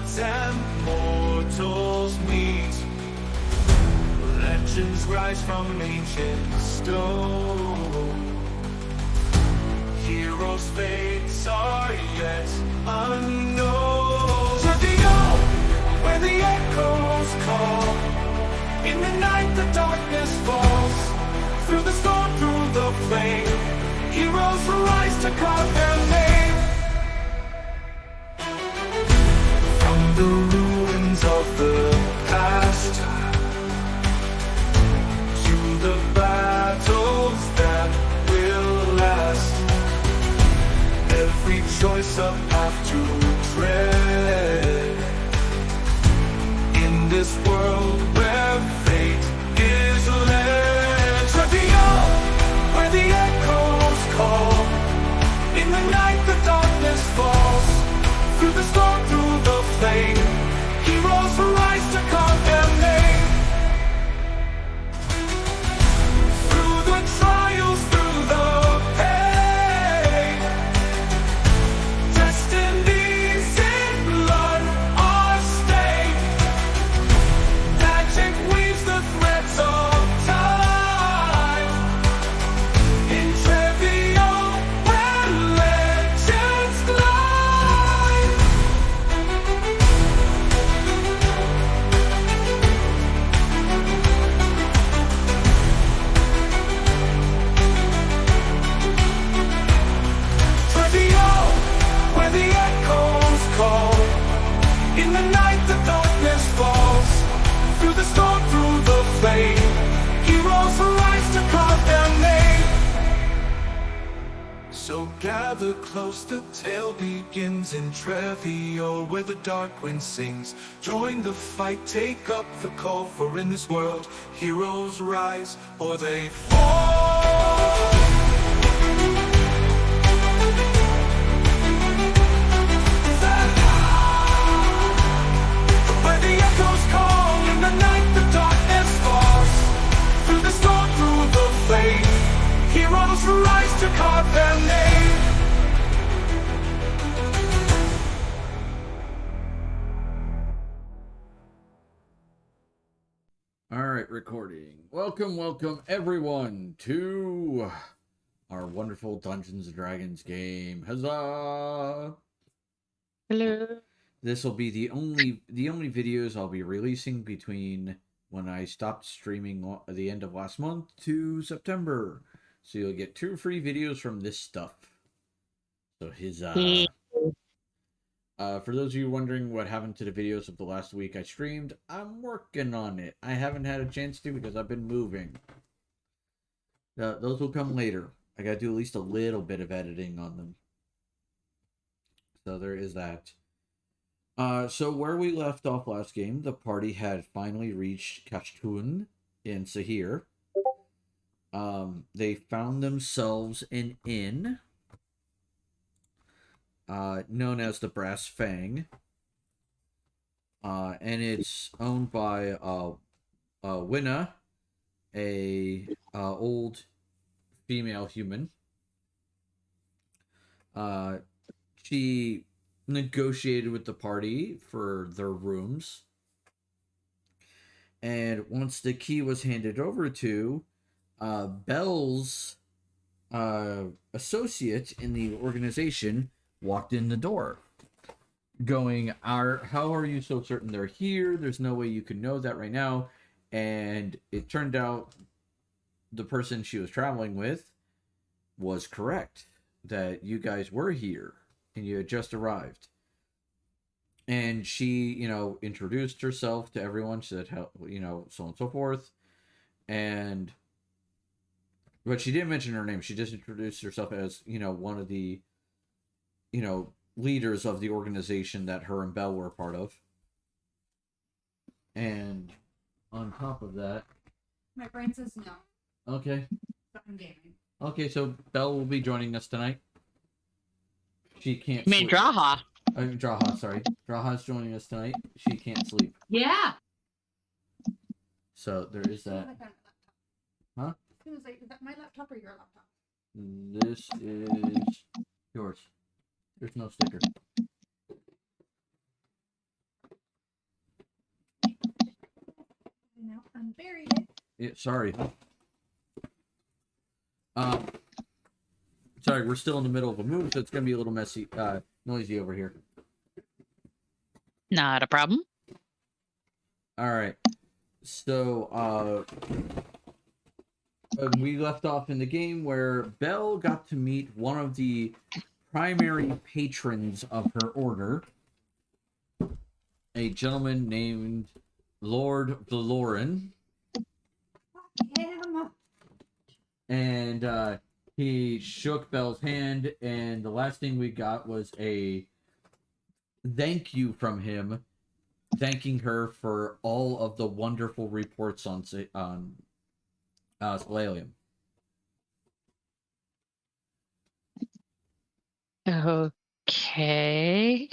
gods and mortals meet. Legends rise from ancient stone. Heroes' fates are yet unknown. Travial, where the echoes call. In the night the darkness falls. Through the storm, through the flame, heroes rise to carve their name. From the ruins of the past to the battles that will last, every choice a path to tread. In this world where fate is led, Travial, where the echoes call. In the night the darkness falls. Through the storm, through the flame, heroes rise to carve their name. Through the trials, through the pain, destinies in blood are stained. Magic weaves the threads of time. In Travial, where legends glide. Travial, where the echoes call. In the night the darkness falls. Through the storm, through the flame, heroes rise to carve their name. So gather close, the tale begins in Travial, where the dark wind sings. Join the fight, take up the call, for in this world, heroes rise or they fall. Where the echoes call, in the night the darkness falls. Through the storm, through the flame, heroes rise to carve their name. All right, recording. Welcome everyone to our wonderful Dungeons and Dragons game. Huzzah! Hello. This will be the only videos I'll be releasing between when I stopped streaming at the end of last month to September. So you'll get 2 free videos from this stuff. So for those of you wondering what happened to the videos of the last week I streamed, I'm working on it. I haven't had a chance to because I've been moving. Those will come later. I gotta do at least a little bit of editing on them. So there is that. So where we left off last game, the party had finally reached Kashtun in Sahir. They found themselves an inn known as the Brass Fang, and it's owned by Winna, a old female human. She negotiated with the party for their rooms, and once the key was handed over to Bell's associate in the organization, walked in the door going, how are you so certain they're here? There's no way you can know that right now. And it turned out the person she was traveling with was correct, that you guys were here and you had just arrived. And she, introduced herself to everyone. She said, so on and so forth. But she didn't mention her name. She just introduced herself as, one of the, leaders of the organization that her and Belle were a part of. And on top of that... My brain says no. Okay. But I'm gaming. Okay, so Belle will be joining us tonight. She can't You mean sleep. Draha? Draha, sorry. Draha's joining us tonight. She can't sleep. Yeah. So there is that. Huh? Is that my laptop or your laptop? This is yours. There's no sticker. buried it. Yeah, sorry. Um, sorry, we're still in the middle of a move, so it's gonna be a little messy, noisy over here. Not a problem. All right. So, we left off in the game where Belle got to meet one of the primary patrons of her order, a gentleman named Lord Valoran, Fuck him. and he shook Belle's hand, and the last thing we got was a thank you from him, thanking her for all of the wonderful reports on Solalium. Okay.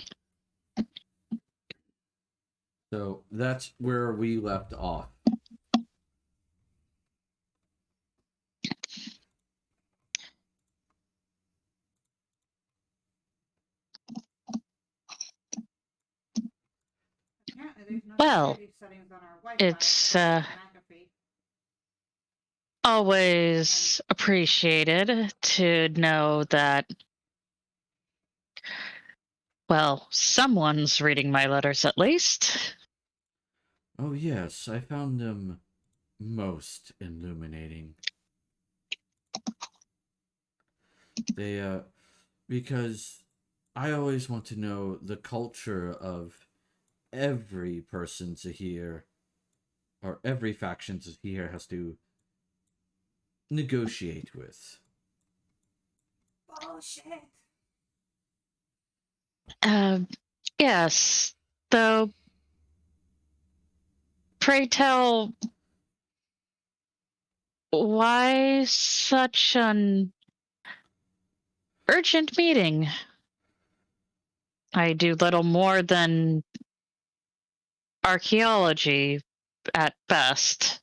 So that's where we left off. Apparently, there's no Well, security settings on our Wi-Fi. it's according to McAfee. always appreciated to know that, well, someone's reading my letters at least. Oh yes, I found them most illuminating. They because I always want to know the culture of every person to here, or every faction to here has to negotiate with. Bullshit. Um, yes, though, pray tell, why such an urgent meeting? I do little more than archaeology at best.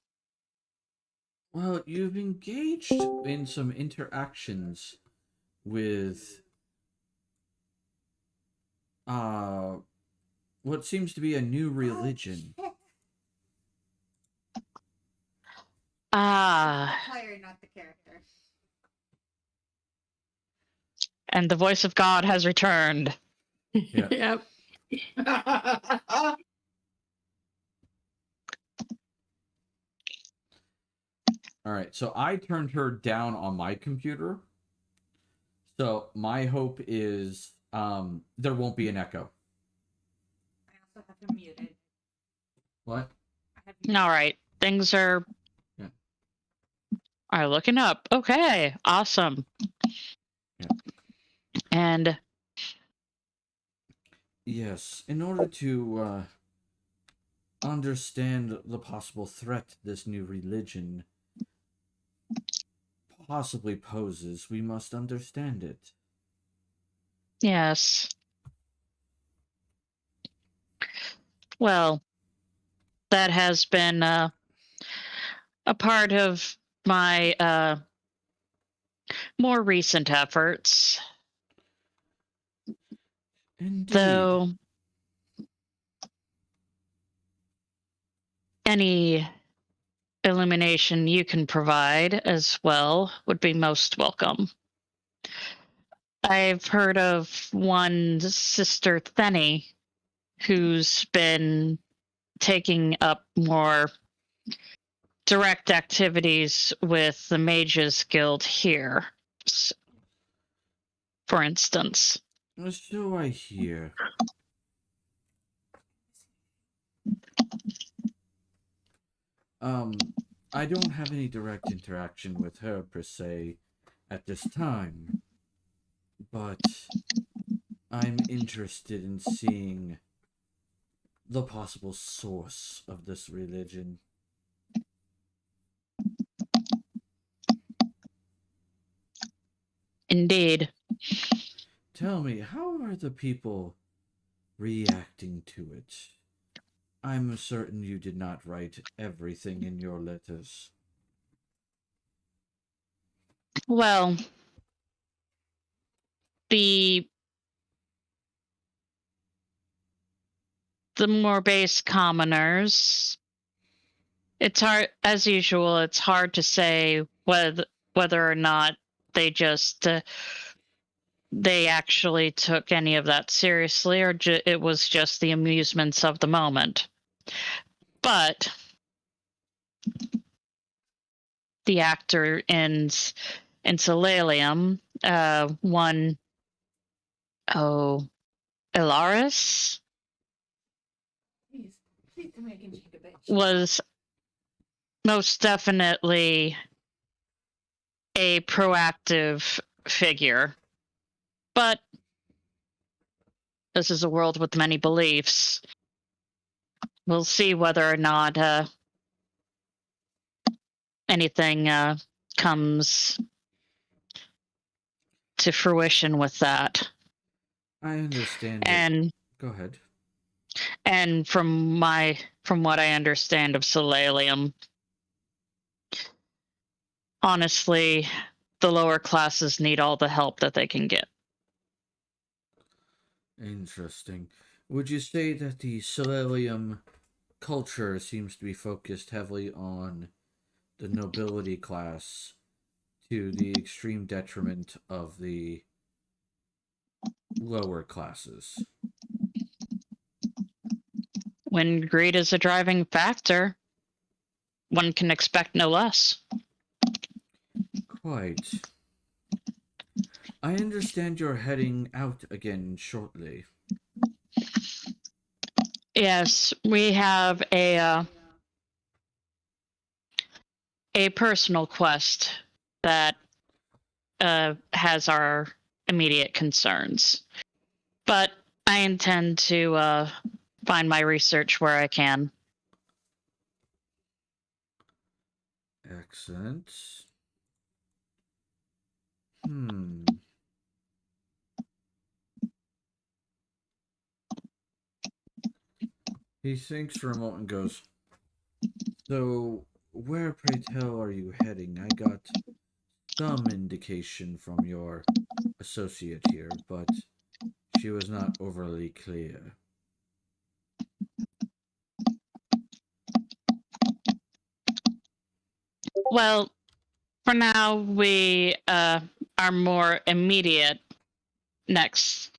Well, you've engaged in some interactions with uh what seems to be a new religion. Oh, shit. Ah, The player, not the character. and the voice of God has returned. Yeah. Yep. All right, so I turned her down on my computer. So my hope is there won't be an echo. I also have him muted. What? I have you All right, things are Yeah. are looking up. Okay, awesome. Yeah. And Yes, in order to understand the possible threat this new religion possibly poses, we must understand it. yes, well, that has been a part of my more recent efforts, Indeed. though any illumination you can provide as well would be most welcome. I've heard of one Sister Thenny who's been taking up more direct activities with the Mages Guild here, for instance. So I hear. I don't have any direct interaction with her per se at this time, but I'm interested in seeing the possible source of this religion. Indeed. Tell me, how are the people reacting to it? I'm certain you did not write everything in your letters. Well, the more base commoners It's hard, as usual. It's hard to say whether or not they just they actually took any of that seriously, or it was just the amusements of the moment. But the actor in Solarium, one oh Ilaris, Please, please tell me I can shake a bitch. was most definitely a proactive figure. But this is a world with many beliefs. We'll see whether or not anything comes to fruition with that. I understand it. And Go ahead. from what I understand of Solarium, honestly, the lower classes need all the help that they can get. Interesting. Would you say that the Solarium culture seems to be focused heavily on the nobility class to the extreme detriment of the lower classes? When greed is a driving factor, one can expect no less. Quite. I understand you're heading out again shortly. Yes, we have a personal quest that has our immediate concerns. But I intend to find my research where I can. Excellent. Hmm. He thinks for a moment and goes, so, where, pray tell, are you heading? I got some indication from your associate here, but she was not overly clear. Well, for now, we our more immediate next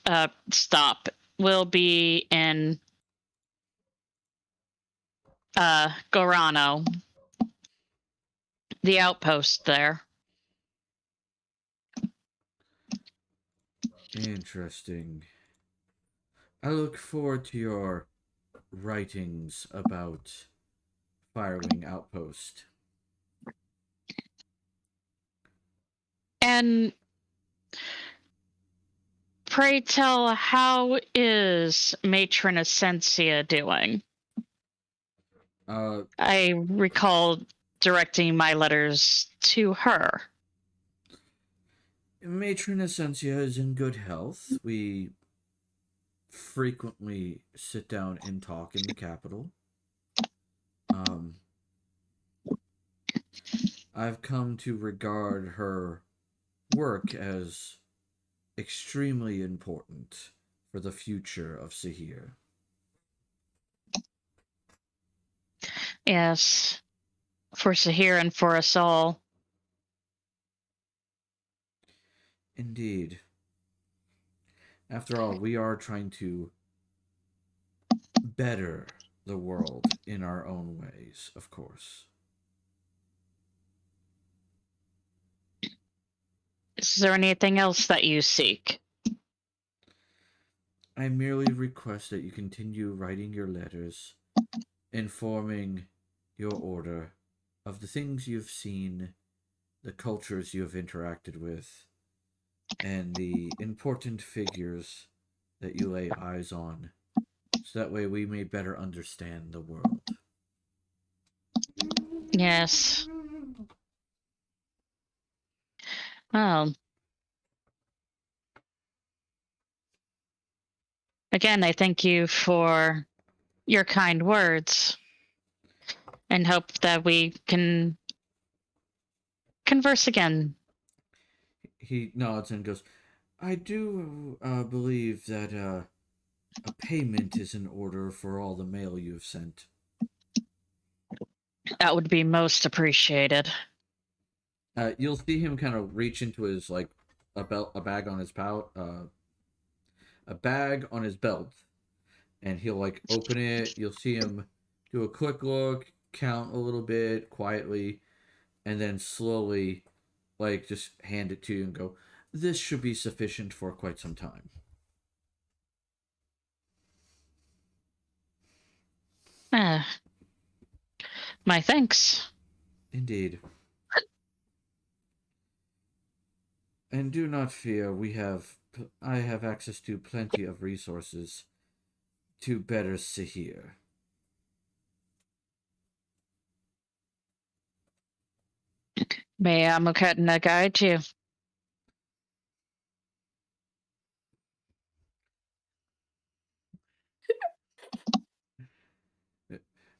stop will be in Gorano, the outpost there. Interesting. I look forward to your writings about Firewing Outpost. And pray tell, how is Matron Essentia doing? Uh, I recall directing my letters to her. Matron Essentia is in good health. We frequently sit down and talk in the capital. Um, I've come to regard her work as extremely important for the future of Sahir. Yes, for Sahir and for us all. Indeed. After all, we are trying to better the world in our own ways, of course. Is there anything else that you seek? I merely request that you continue writing your letters, informing your order of the things you've seen, the cultures you have interacted with, and the important figures that you lay eyes on, so that way we may better understand the world. Yes. Well, again, I thank you for your kind words and hope that we can converse again. He nods and goes, I do believe that a payment is in order for all the mail you've sent. That would be most appreciated. You'll see him kind of reach into his like a bag on his a bag on his belt, and he'll like open it. You'll see him do a quick look, count a little bit quietly, and then slowly, like just hand it to you and go, "This should be sufficient for quite some time." Ah, my thanks. Indeed. And do not fear, I have access to plenty of resources to better Sahir. May Amuketna guide you.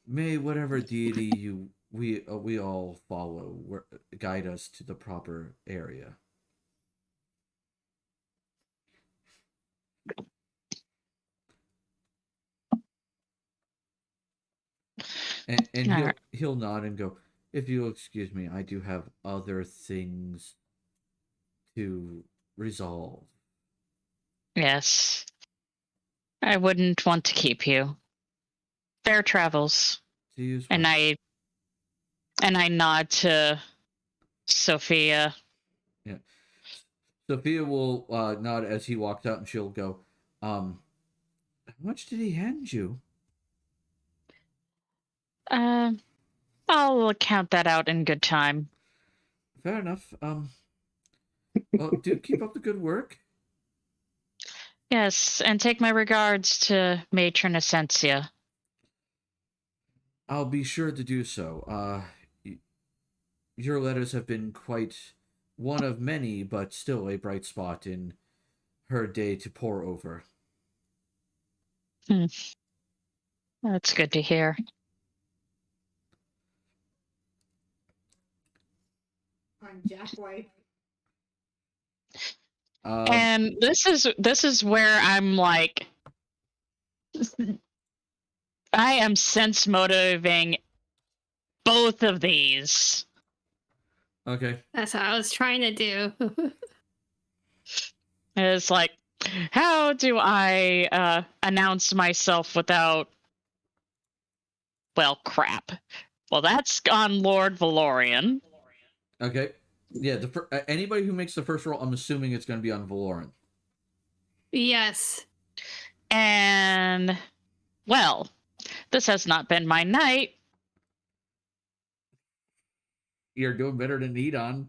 May whatever deity we all follow guide us to the proper area. And All he'll right. he'll nod and go, "If you'll excuse me, I do have other things to resolve." Yes. I wouldn't want to keep you. Fair travels. To you as And well. I nod to Sophia. Yeah. Sophia will nod as he walks out, and she'll go, how much did he hand you?" Uh, I'll count that out in good time. Fair enough. Well, do keep up the good work. Yes, and take my regards to Matron Essentia. I'll be sure to do so. Your letters have been quite one of many, but still a bright spot in her day to pore over. Hmm. That's good to hear. I'm Jack White. And this is where I'm like, I am sense motivating both of these. Okay. That's what I was trying to do. It's like, how do I announce myself without, well, crap. Well, that's on Lord Valorian. Okay. Yeah, anybody who makes the first roll, I'm assuming it's going to be on Valoran. Yes. And, well, this has not been my night. You're doing better than Edon.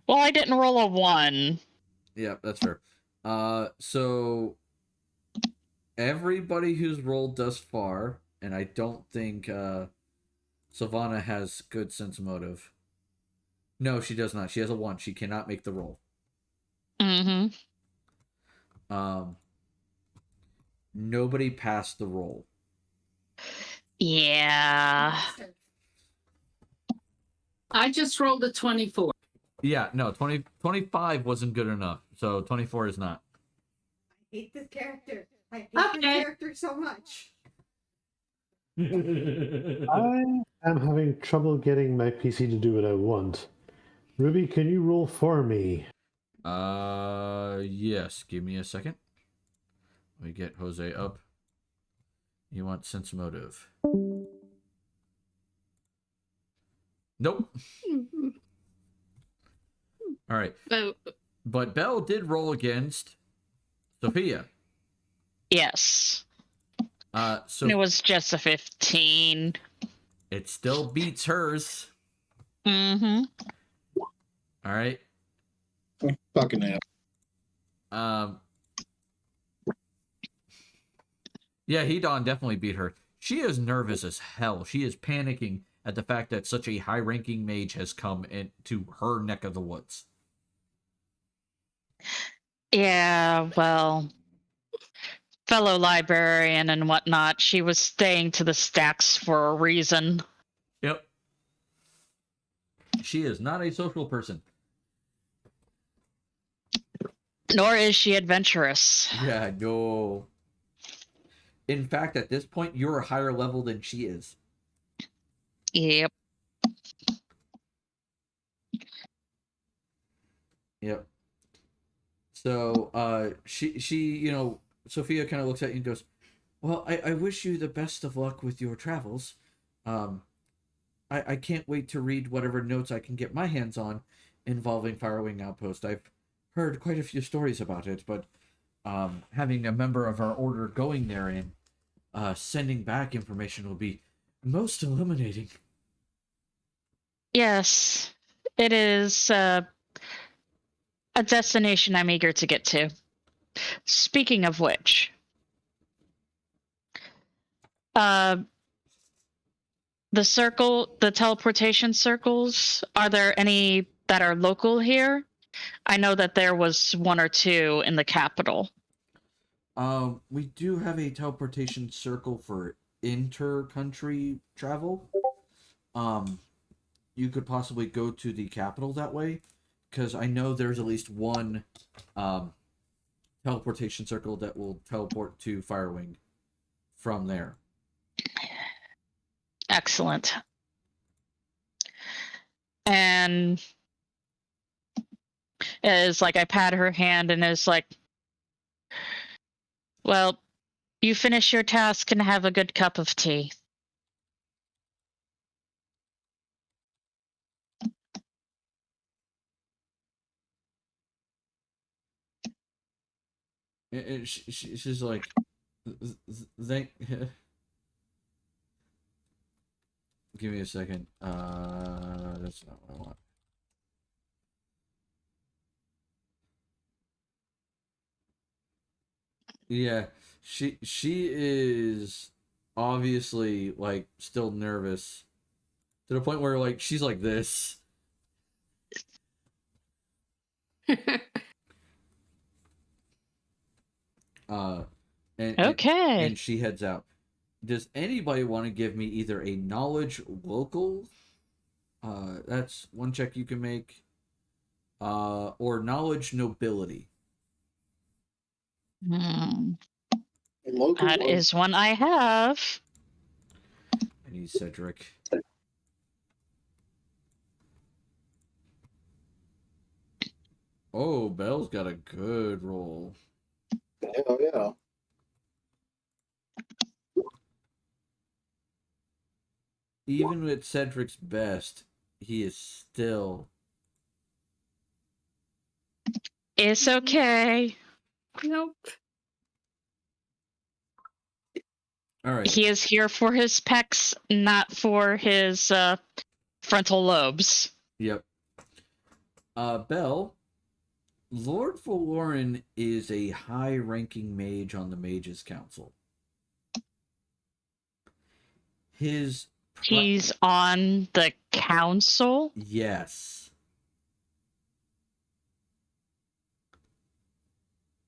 Well, I didn't roll a 1. Yeah, that's fair. So everybody who's rolled thus far, and I don't think Savannah has good sense motive. No, she does not. She has a 1. She cannot make the roll. Mm-hmm. Nobody passed the roll. Yeah. Bastard. I just rolled a 24. Yeah, no, 25 wasn't good enough. So 24 is not. I hate this character. I hate Okay. this character so much. I am having trouble getting my PC to do what I want. Ruby, can you roll for me? Yes. Give me a second. Let me get Jose up. You want sense motive? Nope. All right. Oh, But Belle did roll against Sophia. Yes. So It was just a 15. it still beats hers. Mm-hmm. All right. Fucking hell. Yeah, Hedon definitely beat her. She is nervous as hell. She is panicking at the fact that such a high-ranking mage has come into her neck of the woods. Yeah, well, fellow librarian and whatnot, she was staying to the stacks for a reason. Yep. She is not a social person. Nor is she adventurous. Yeah, no. In fact, at this point, you're a higher level than she is. Yep. Yep. So she Sophia kind of looks at you and goes, "Well, I wish you the best of luck with your travels. Um, I can't wait to read whatever notes I can get my hands on involving Firewing Outpost. I've heard quite a few stories about it, but having a member of our order going there and sending back information will be most illuminating." Yes, it is a destination I'm eager to get to. Speaking of which, uh, the teleportation circles, are there any that are local here? I know that there was one or two in the capital. We do have a teleportation circle for inter-country travel. Um, you could possibly go to the capital that way, because I know there's at least one um, teleportation circle that will teleport to Firewing from there. Excellent. And is like I pat her hand and is like, well, you finish your task and have a good cup of tea. And she's like, "Thank." Give me a second. That's not what I want. Yeah, she is obviously like still nervous to the point where like she's like this. Uh, and Okay. and she heads out. Does anybody want to give me either a knowledge local? That's one check you can make. Or knowledge nobility. Hmm. Local That or is one I have. I need Cedric. Oh, Belle's got a good roll. hell yeah. Even with Cedric's best, he is still. It's okay. Nope. All right. He is here for his pecs, not for his frontal lobes. Yep. Belle, Lord Valoran is a high-ranking mage on the Mages Council. His He's on the council. yes.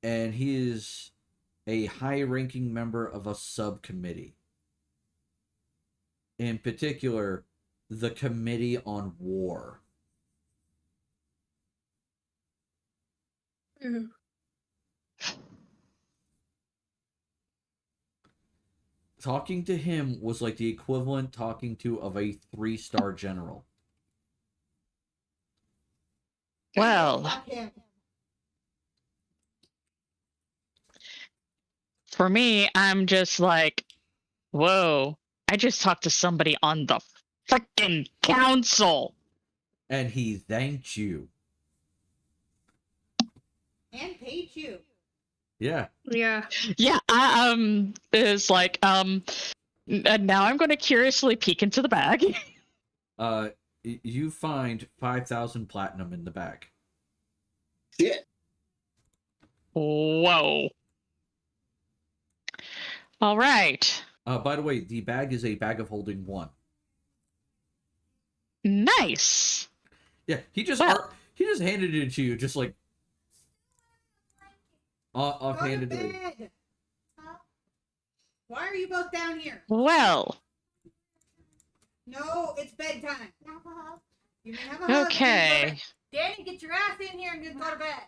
And he is a high-ranking member of a subcommittee. In particular, the Committee on War. Talking to him was like the equivalent talking to of a 3-star general. Well, Fuck him. for me, I'm just like, whoa, I just talked to somebody on the freaking council. And he thanked you. And paid you. Yeah. Yeah. Yeah, is like, and now I'm going to curiously peek into the bag. You find 5,000 platinum in the bag. Shit. Whoa. All right. By the way, the bag is a bag of holding 1. Nice. Yeah, he just handed it to you, just like offhandedly. Go to bed. Huh? Why are you both down here? Well, No, it's bedtime. You may have a hug. okay. Danny, get your ass in here and go to bed.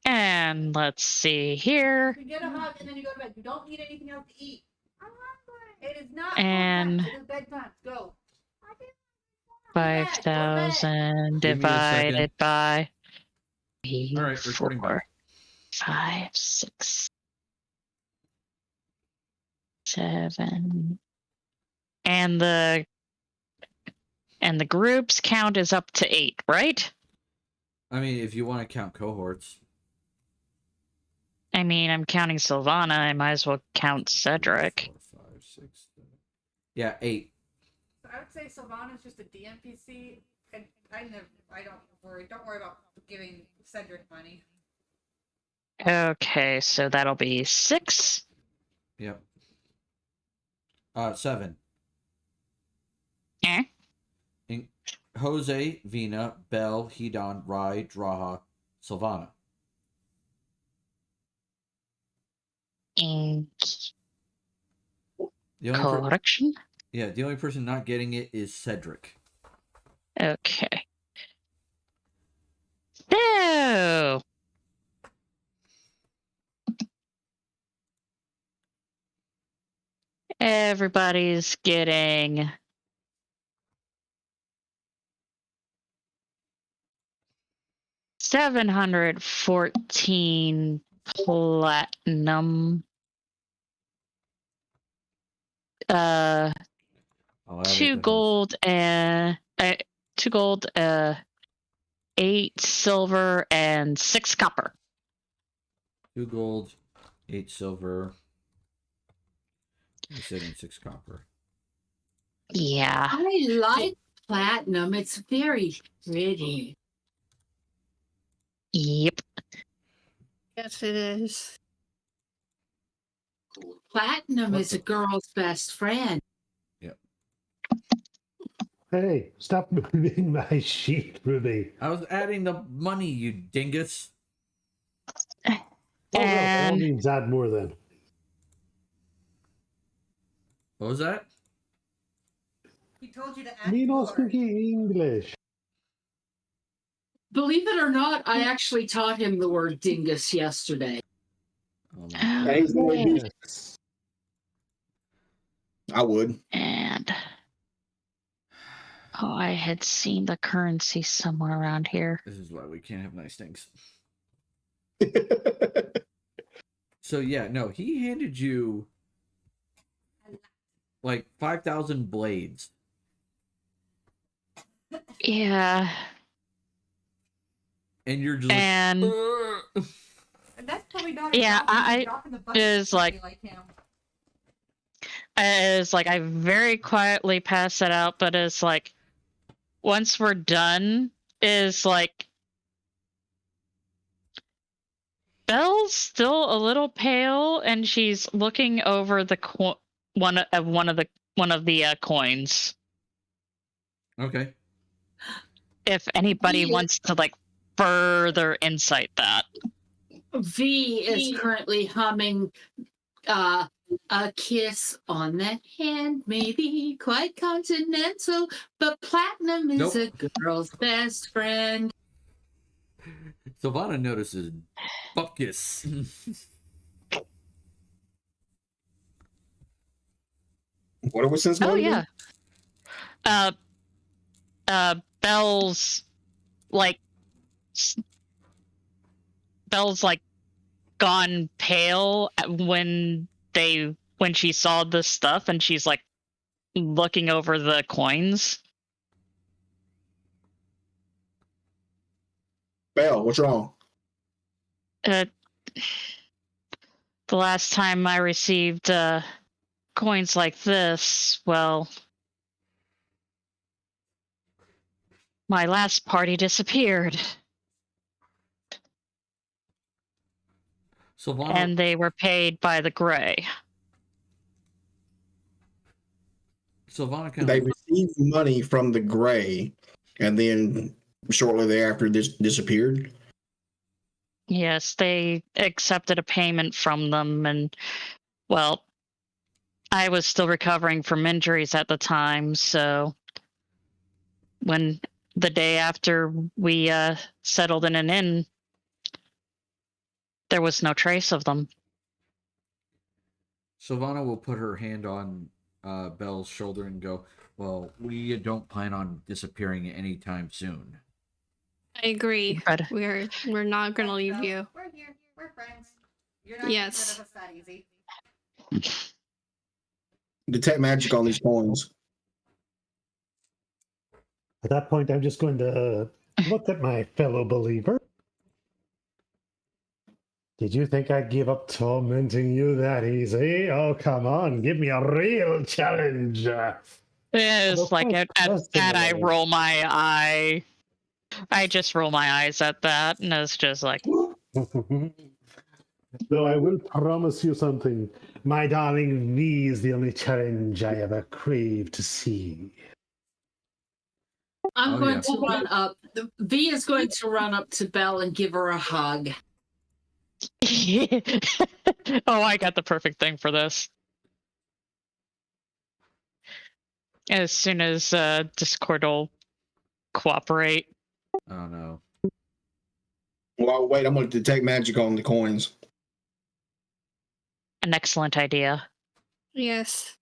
And let's see here. You get a hug and then you go to bed. You don't need anything else to eat. I'm hungry. It is not And food time. It is bedtime. Go. 5,000 Give me a second. divided by All right, recording back. 5, 6, 7. And the group's count is up to 8, right? I mean, if you want to count cohorts. I mean, I'm counting Sylvana. I might as well count Cedric. 4, 5, 6, 7. Yeah, 8. I would say Sylvana's just a DMPC, and I don't worry. Don't worry about giving Cedric money. Okay, so that'll be 6. Yep. 7. Eh? Jose, Vina, Bell, Hedon, Rai, Draha, Sylvana. In The only correction? the only person not getting it is Cedric. Okay. So, everybody's getting 714 platinum. I'll add it 2 to gold and 2 gold, 8 silver, and 6 copper. 2 gold, 8 silver. You said in 6 copper. Yeah. I like platinum. It's very pretty. Yep. Yes, it is. Platinum What is the- a girl's best friend. Hey, stop moving my sheet, Ruby. I was adding the money, you dingus. Oh, well, by all And means, add more then. What was that? He told you to add Me not more. speaking English. Believe it or not, I actually taught him the word dingus yesterday. Oh my Yeah, he's gonna do Yes. I would. and oh, I had seen the currency somewhere around here. This is why we can't have nice things. So yeah, no, he handed you like 5,000 blades. Yeah. And you're just And like, "Ugh." And that's probably not Yeah, a job. I- Dropping the bucket is for somebody like- him. it's like I very quietly pass it out, but it's like once we're done, is like Belle's still a little pale, and she's looking over the one of the coins. Okay. If anybody Yeah. wants to like further insight that. V is currently humming a kiss on the hand may be quite continental, but platinum is Nope. a girl's best friend. Sylvana notices Buckus. What are we since? Oh yeah. Belle's like Belle's like gone pale when she saw this stuff, and she's like looking over the coins. Bell, what's wrong? The last time I received coins like this, well, my last party disappeared, Sylvana, and they were paid by the Gray. Sylvana kind They of received money from the Gray, and then shortly thereafter, this disappeared. Yes, they accepted a payment from them, and well, I was still recovering from injuries at the time, so when the day after we settled in an inn, There was no trace of them. Sylvana will put her hand on Belle's shoulder and go, well, we don't plan on disappearing anytime soon. I agree. But We're not gonna leave So, you. We're here. We're friends. You're not Yes. getting rid of us that easy. Detect magic on these coins. At that point, I'm just going to look at my fellow believer. Did you think I'd give up tormenting you that easy? Oh, come on, give me a real challenge. it's like quite at that I personally. roll my eye. I just roll my eyes at that, and it's just like, Though I will promise you something. My darling V is the only challenge I ever crave to see. I'm Oh, going yeah. to run up. V is going to run up to Belle and give her a hug. oh, I got the perfect thing for this. As soon as Discord will cooperate. Oh no. Well, wait, I'm going to detect magic on the coins. An excellent idea. Yes.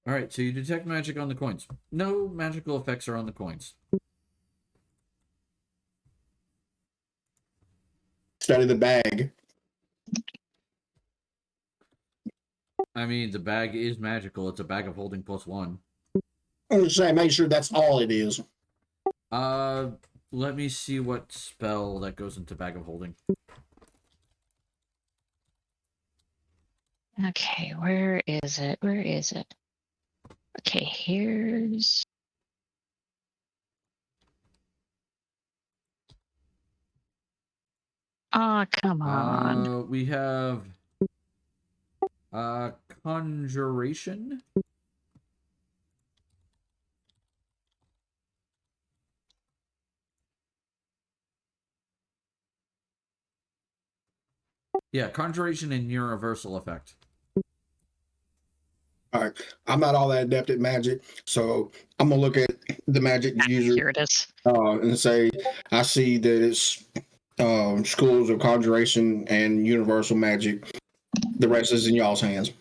All right, so you detect magic on the coins. No magical effects are on the coins. Study the bag. I mean, the bag is magical. It's a bag of holding +1. I'm just saying, make sure that's all it is. Let me see what spell that goes into bag of holding. Okay, where is it? Where is it? Okay, here's. Oh, come on. We have conjuration. Yeah, conjuration and universal effect. All right. I'm not all that adept at magic, so I'm going to look at the magic user Here it is. and say, I see that it's schools of conjuration and universal magic. The rest is in y'all's hands.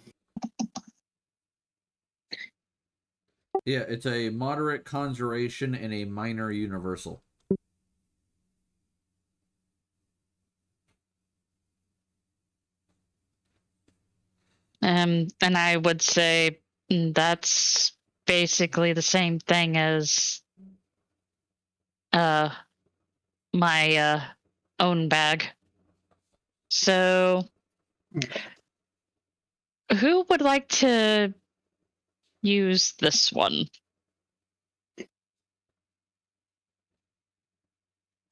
Yeah, it's a moderate conjuration and a minor universal. And I would say that's basically the same thing as my own bag. So who would like to use this one?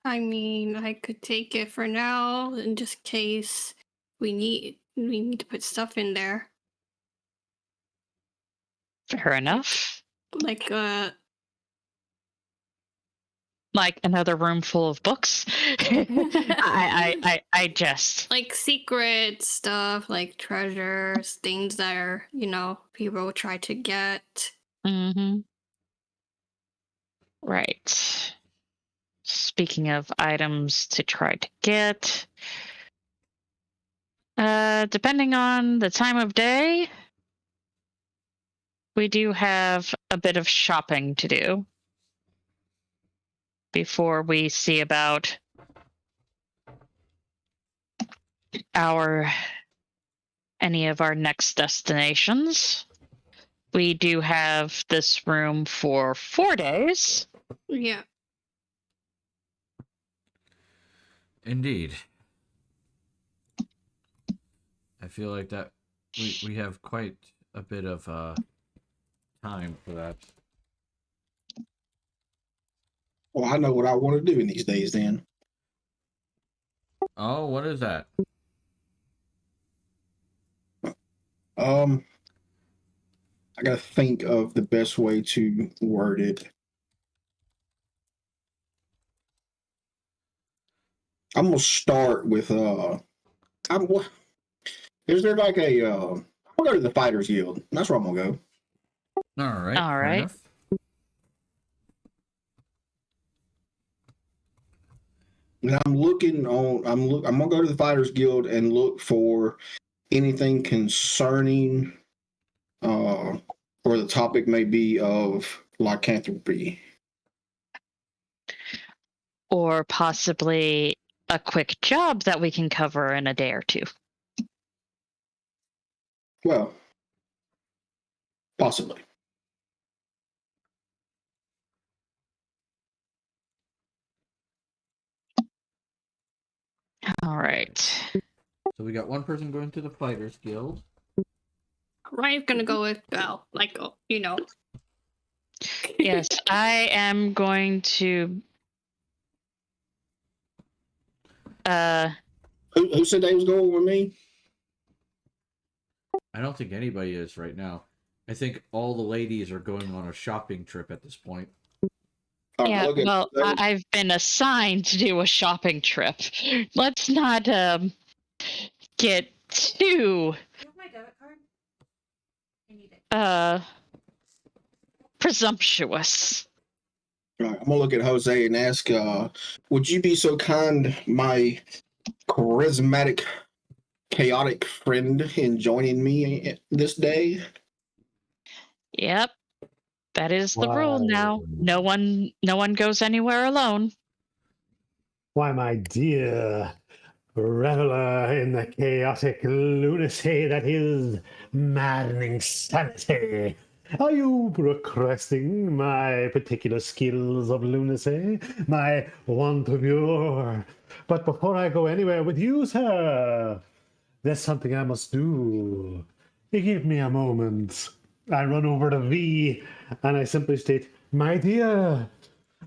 I mean, I could take it for now, in just case we need to put stuff in there, Fair enough. like Like another room full of books. I just. like secret stuff, like treasures, things that are people will try to get. Mm-hmm. Right. Speaking of items to try to get, depending on the time of day, we do have a bit of shopping to do before we see about any of our next destinations. We do have this room for 4 days. Yeah. Indeed. I feel like that we have quite a bit of time for that. Well, I know what I want to do in these days then. Oh, what is that? I gotta think of the best way to word it. I'm gonna start with is there like a I'll go to the Fighters Guild. That's where I'm gonna go. All right. All fair right. enough. And I'm looking on. I'm gonna go to the Fighters Guild and look for anything concerning, or the topic may be of lycanthropy. Or possibly a quick job that we can cover in a day or two. Well, possibly. All right. So we got one person going to the Fighters Guild. Ryan's gonna go with Belle, like, you know. Yes, I am going to. Who said they was going with me? I don't think anybody is right now. I think all the ladies are going on a shopping trip at this point. Yeah, Okay. well, I've been assigned to do a shopping trip. Let's not get too You have my debit card? I need it. presumptuous. Right, I'm gonna look at Jose and ask, would you be so kind, my charismatic, chaotic friend, in joining me this day? Yep, that is the rule Why, now. No one goes anywhere alone. why, my dear reveler in the chaotic lunacy that is maddening sanity. Are you requesting my particular skills of lunacy, my want of your? But before I go anywhere with you, sir, there's something I must do. You give me a moment. I run over to V and I simply state, my dear,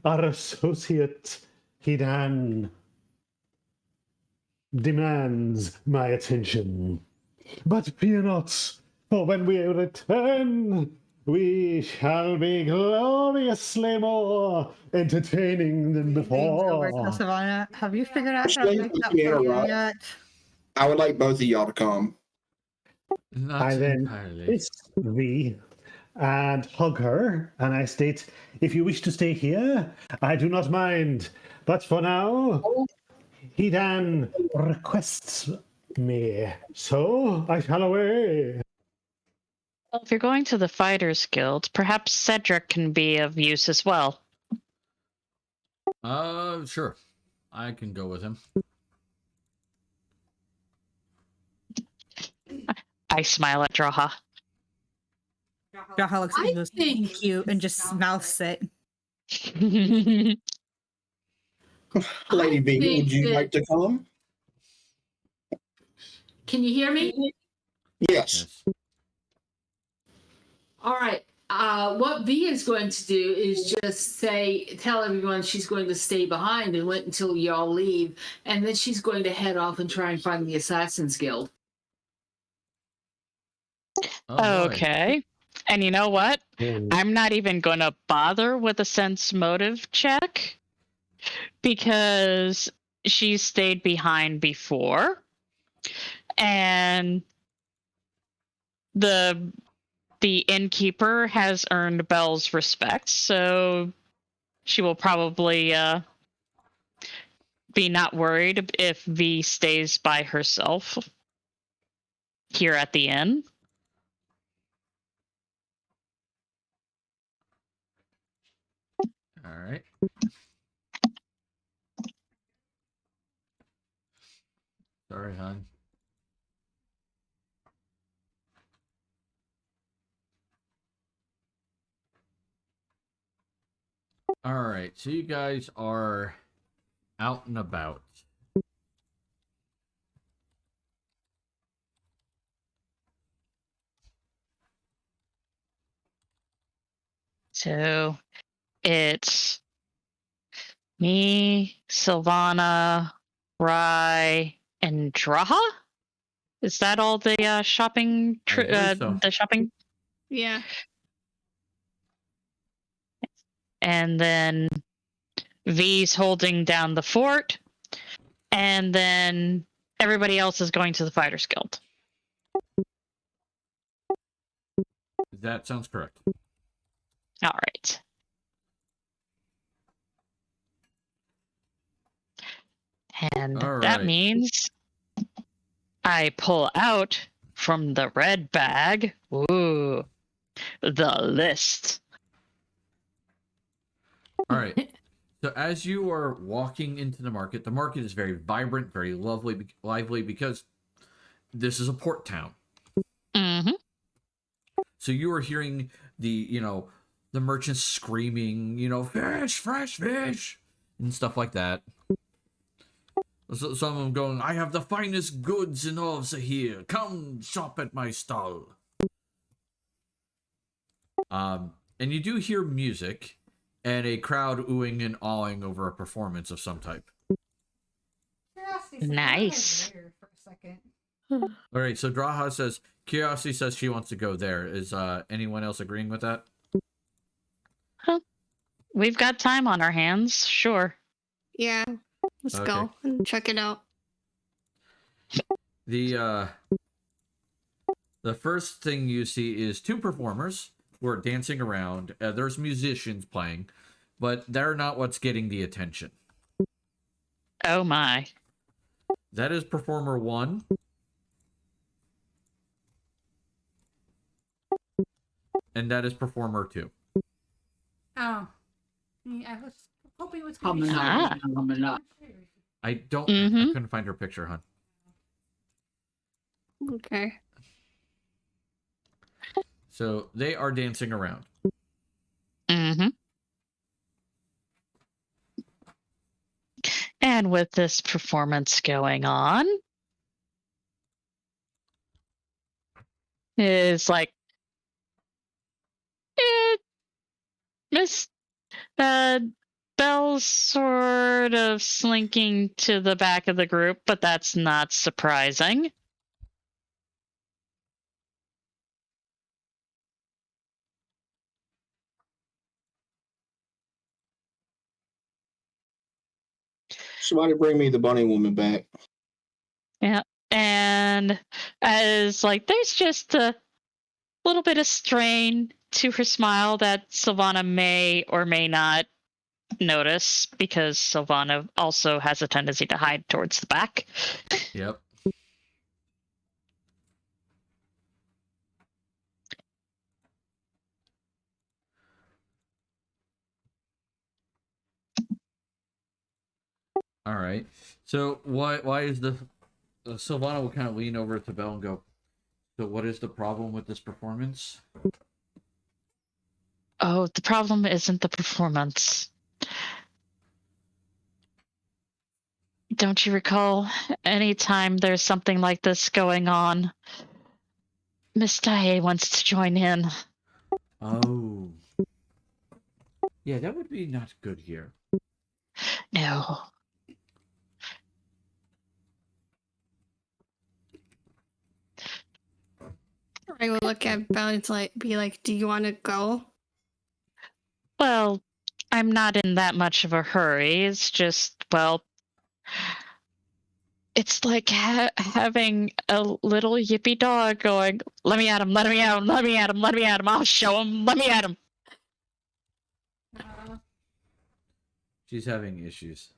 our associate Hidan demands my attention. But fear not, for when we return, we shall be gloriously more entertaining than before. Savannah, have you figured out how to Actually, make that let me for you interrupt. yet? I would like both of y'all to come. Not I then entirely. kiss V and hug her, and I state, if you wish to stay here, I do not mind. But for now, he then requests me, so I shall away. Well, if you're going to the Fighters Guild, perhaps Cedric can be of use as well. Sure. I can go with him. I smile at Draha. Jaha looks I at goes, think- thank you, and just mouths it. Lady I V, think would you that- like to come? Can you hear me? Yes. Yes. All right. What V is going to do is just tell everyone she's going to stay behind and wait until y'all leave, and then she's going to head off and try and find the Assassin's Guild. Oh, boy. Okay. And you know what? I'm not even going to bother with a sense motive check because she stayed behind before. And the innkeeper has earned Belle's respect, so she will probably be not worried if V stays by herself here at the inn. All right. Sorry, hon. All right. So you guys are out and about. So it's me, Sylvana, Rye, and Draha. Is that all the shopping? I believe so. The shopping, Yeah. and then V's holding down the fort, and then everybody else is going to the Fighters Guild. That sounds correct. All right. And All that right. means I pull out from the red bag, the list. All right. So as you are walking into the market is very vibrant, very lively because this is a port town. Mm-hmm. So you are hearing the merchants screaming, fish, fresh fish, and stuff like that. So some of them going, I have the finest goods in all of here. Come shop at my stall. And you do hear music and a crowd oohing and awing over a performance of some type. Curiosity says, Nice. "Why there for a second?" All right, so Draha says, Curiosity says she wants to go there. Is anyone else agreeing with that? We've got time on our hands, sure. Yeah. Let's Okay. go and check it out. The first thing you see is two performers who are dancing around. There's musicians playing, but they're not what's getting the attention. Oh my. That is performer 1. And that is performer 2. Oh, yeah, I was hoping it was Humming gonna up, Ah. humming up. I Mm-hmm. couldn't find her picture, hon. Okay. So they are dancing around. Mm-hmm. And with this performance going on, is like, Miss Belle's sort of slinking to the back of the group, but that's not surprising. Somebody bring me the bunny woman back. Yeah. And as like, there's just a little bit of strain to her smile that Sylvana may or may not notice, because Sylvana also has a tendency to hide towards the back. Yep. All right. So why is the Sylvana will kind of lean over to Belle and go, so what is the problem with this performance? Oh, the problem isn't the performance. Don't you recall, anytime there's something like this going on, Miss Tae wants to join in. Oh. Yeah, that would be not good here. No. I will look at Belle and be like, do you want to go? Well, I'm not in that much of a hurry. It's just, well, it's like having a little yippy dog going, let me at him, let me at him, let me at him, let me at him, I'll show him, let me at him. She's having issues.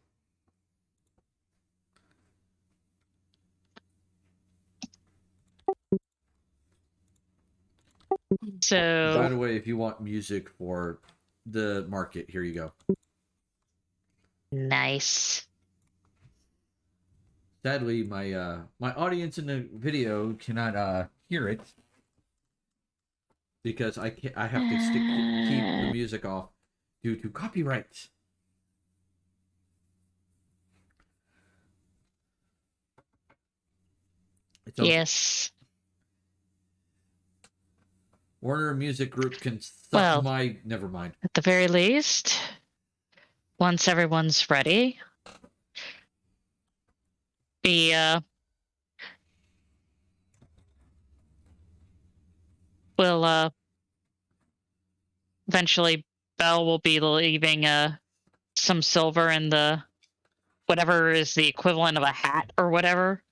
So, By the way, if you want music for the market, here you go. nice. Sadly, my audience in the video cannot hear it because I have to keep the music off due to copyright. It's okay. Yes. Warner Music Group can suck Well, my. Never mind. At the very least, once everyone's ready, the will eventually Belle will be leaving some silver in the whatever is the equivalent of a hat or whatever.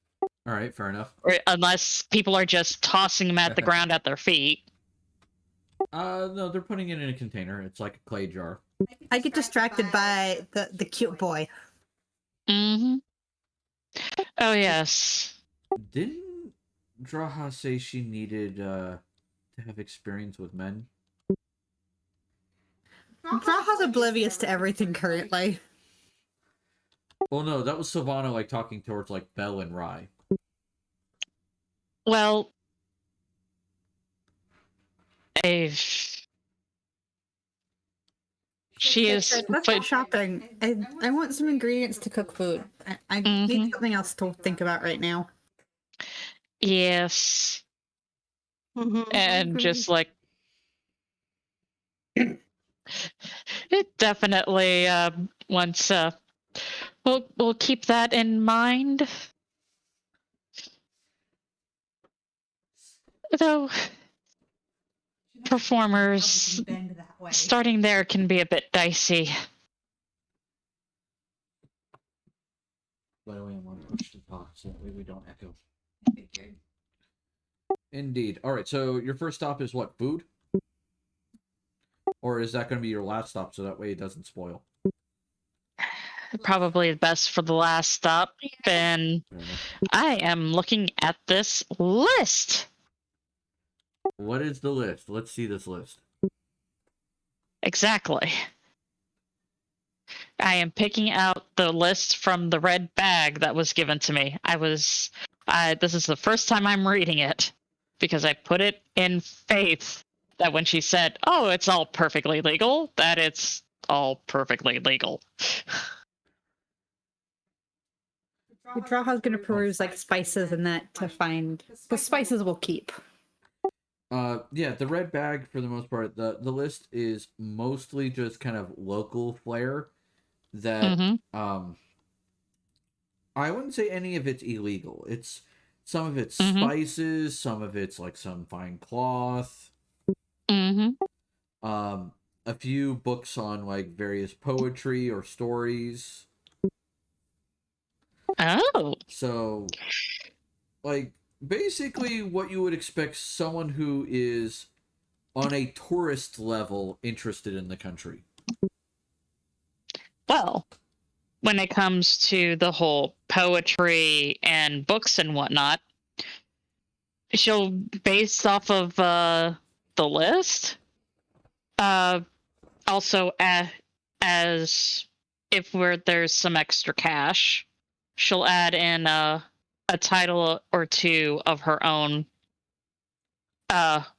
All right, fair enough. Or unless people are just tossing them at the ground at their feet. No, they're putting it in a container. It's like a clay jar. I get distracted by the cute boy. Mm-hmm. Oh yes. Didn't Draha say she needed to have experience with men? Draha's oblivious to everything currently. Well, no, that was Sylvana like talking towards like Belle and Rye. Well, a she is, Let's go but shopping. I want some ingredients to cook food. I need something else to think about right now. yes, Mhm. and just like it definitely once we'll keep that in mind. Though performers Bend that way. starting there can be a bit dicey. By the way, I'm on push to talk so that way we don't echo. Figured. Indeed. All right. So your first stop is what? Food? Or is that going to be your last stop so that way it doesn't spoil? Probably best for the last stop. And Fair enough. I am looking at this list. What is the list? Let's see this list. Exactly. I am picking out the list from the red bag that was given to me. This is the first time I'm reading it because I put it in faith that when she said, "Oh, it's all perfectly legal," that it's all perfectly legal. Draha's gonna peruse like spices and that to find the spices will keep. Yeah, the red bag for the most part, the list is mostly just kind of local flair that I wouldn't say any of it's illegal. It's some of it's spices, some of it's like some fine cloth. A few books on like various poetry or stories. Oh. So like basically what you would expect someone who is on a tourist level interested in the country. Well, when it comes to the whole poetry and books and whatnot, she'll based off of the list. Also, as if there's some extra cash, she'll add in a title or two of her own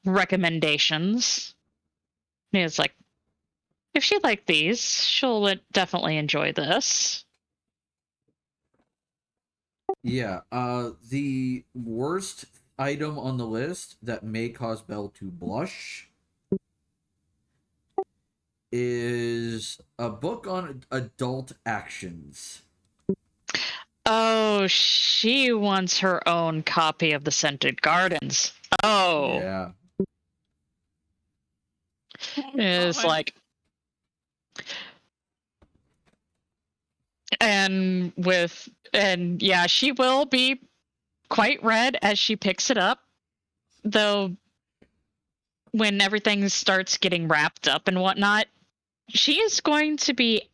recommendations. It's like if she liked these, she'll definitely enjoy this. Yeah, the worst item on the list that may cause Belle to blush is a book on adult actions. Oh, she wants her own copy of the Scented Gardens. Oh. Yeah. It's like, and yeah, she will be quite red as she picks it up, though when everything starts getting wrapped up and whatnot, she is going to be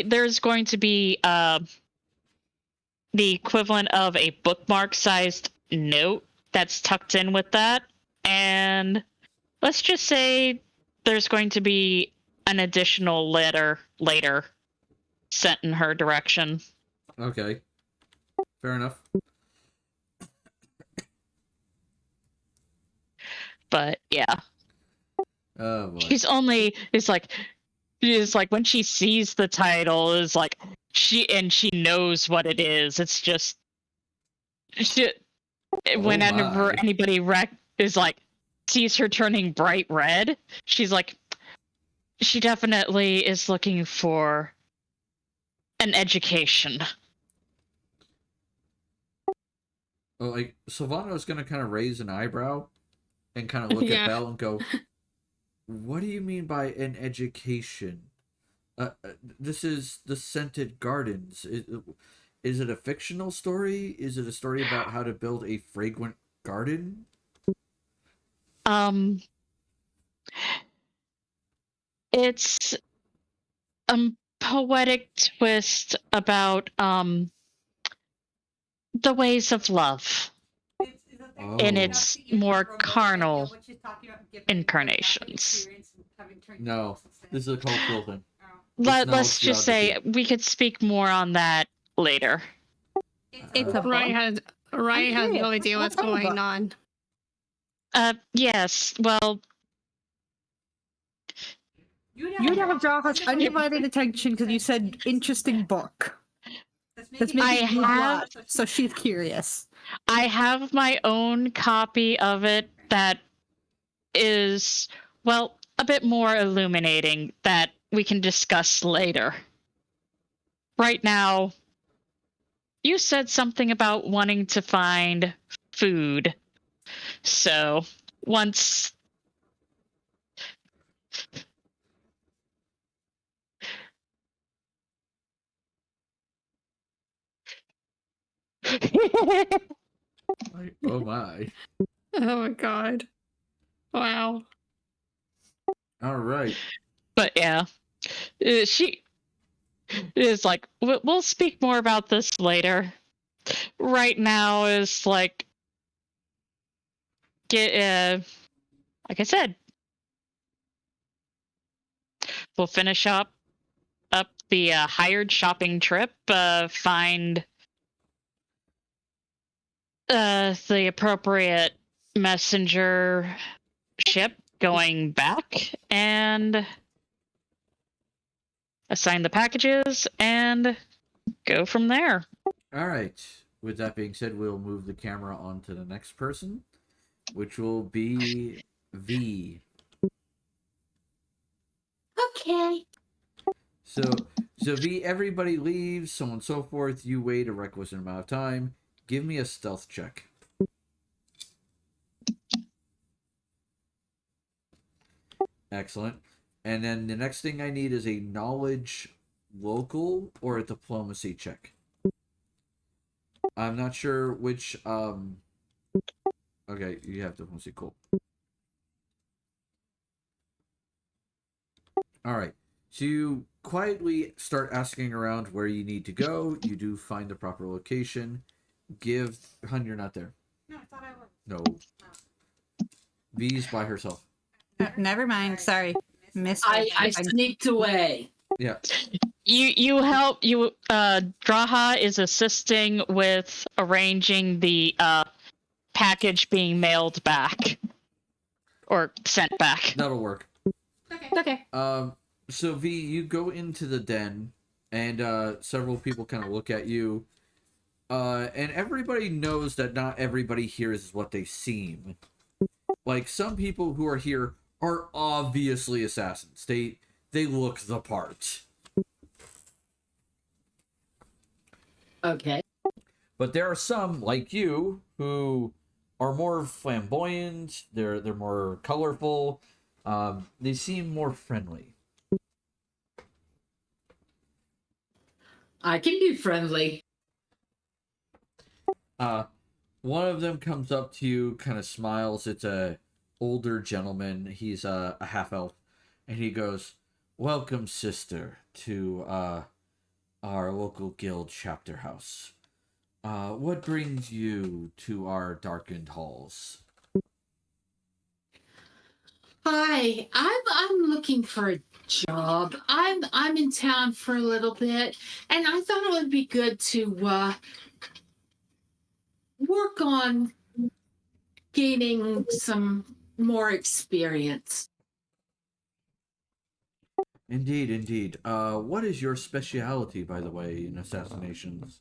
there's going to be the equivalent of a bookmark sized note that's tucked in with that, and let's just say there's going to be an additional letter later sent in her direction. Okay. Fair enough. But yeah. Oh boy. She's like when she sees the title is like she knows what it is. It's just whenever anybody is like sees her turning bright red, she's like she definitely is looking for an education. Well, like Silvano's gonna kind of raise an eyebrow and kind of look at Belle and go, "What do you mean by an education? This is the Scented Gardens. Is it a fictional story? Is it a story about how to build a fragrant garden?" It's poetic twist about the ways of love in Oh. its more carnal incarnations. No, this is a cultural thing. Let's just say we could speak more on that later. It's a Ryan has no idea what's going on. Yes, well, You have Jaha's undivided attention because you said interesting book. That's making you blush, so she's curious. I have my own copy of it that is, well, a bit more illuminating that we can discuss later. Right now, you said something about wanting to find food. So, once Oh my. Oh my god. Wow. All right. But yeah, she is like, we'll speak more about this later. Right now is like, like I said, we'll finish up the hired shopping trip, find the appropriate messenger ship going back, and assign the packages and go from there. All right. With that being said, we'll move the camera on to the next person, which will be V. Okay. So V, everybody leaves, so on and so forth. You wait a requisite amount of time. Give me a stealth check. Excellent. And then the next thing I need is a knowledge local or a diplomacy check. I'm not sure which okay, you have diplomacy, cool. Alright. So you quietly start asking around where you need to go. You do find the proper location. Hun, you're not there. No, I thought I was. No. V's by herself. Never mind. Sorry. Missed. I sneaked away. Yeah. You help you Draha is assisting with arranging the package being mailed back or sent back. That'll work. Okay. So V, you go into the den, and several people kind of look at you. And everybody knows that not everybody here is what they seem. Like, some people who are here are obviously assassins. They look the part. Okay. But there are some, like you, who are more flamboyant. They're more colorful. They seem more friendly. I can be friendly. One of them comes up to you, kind of smiles. It's a older gentleman. He's a half elf, and he goes, "Welcome, sister, to our local guild chapter house. What brings you to our darkened halls?" Hi, I'm looking for a job. I'm in town for a little bit, and I thought it would be good to work on gaining some more experience. Indeed, indeed. What is your speciality, by the way, in assassinations?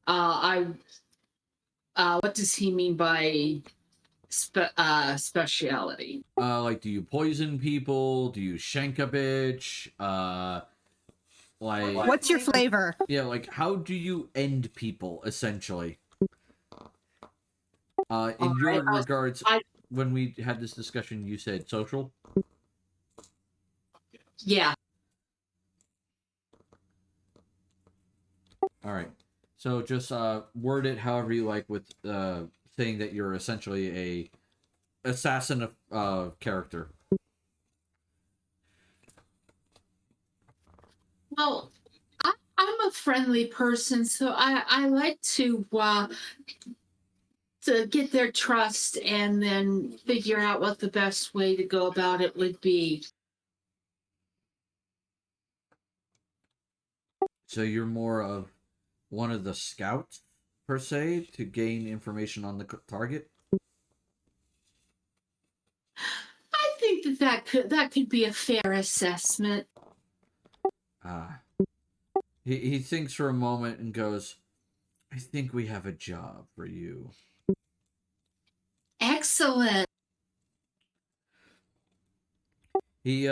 What does he mean by speciality? Like, do you poison people? Do you shank a bitch? Like, What's your flavor? yeah, like, how do you end people, essentially? In your regards, when we had this discussion, you said social? Yeah. Alright. So just word it however you like, with saying that you're essentially a assassin of character. Well, I'm a friendly person, so I like to get their trust and then figure out what the best way to go about it would be. So you're more of one of the scouts per se to gain information on the target. I think that could be a fair assessment. Ah, he thinks for a moment and goes, "I think we have a job for you." Excellent. He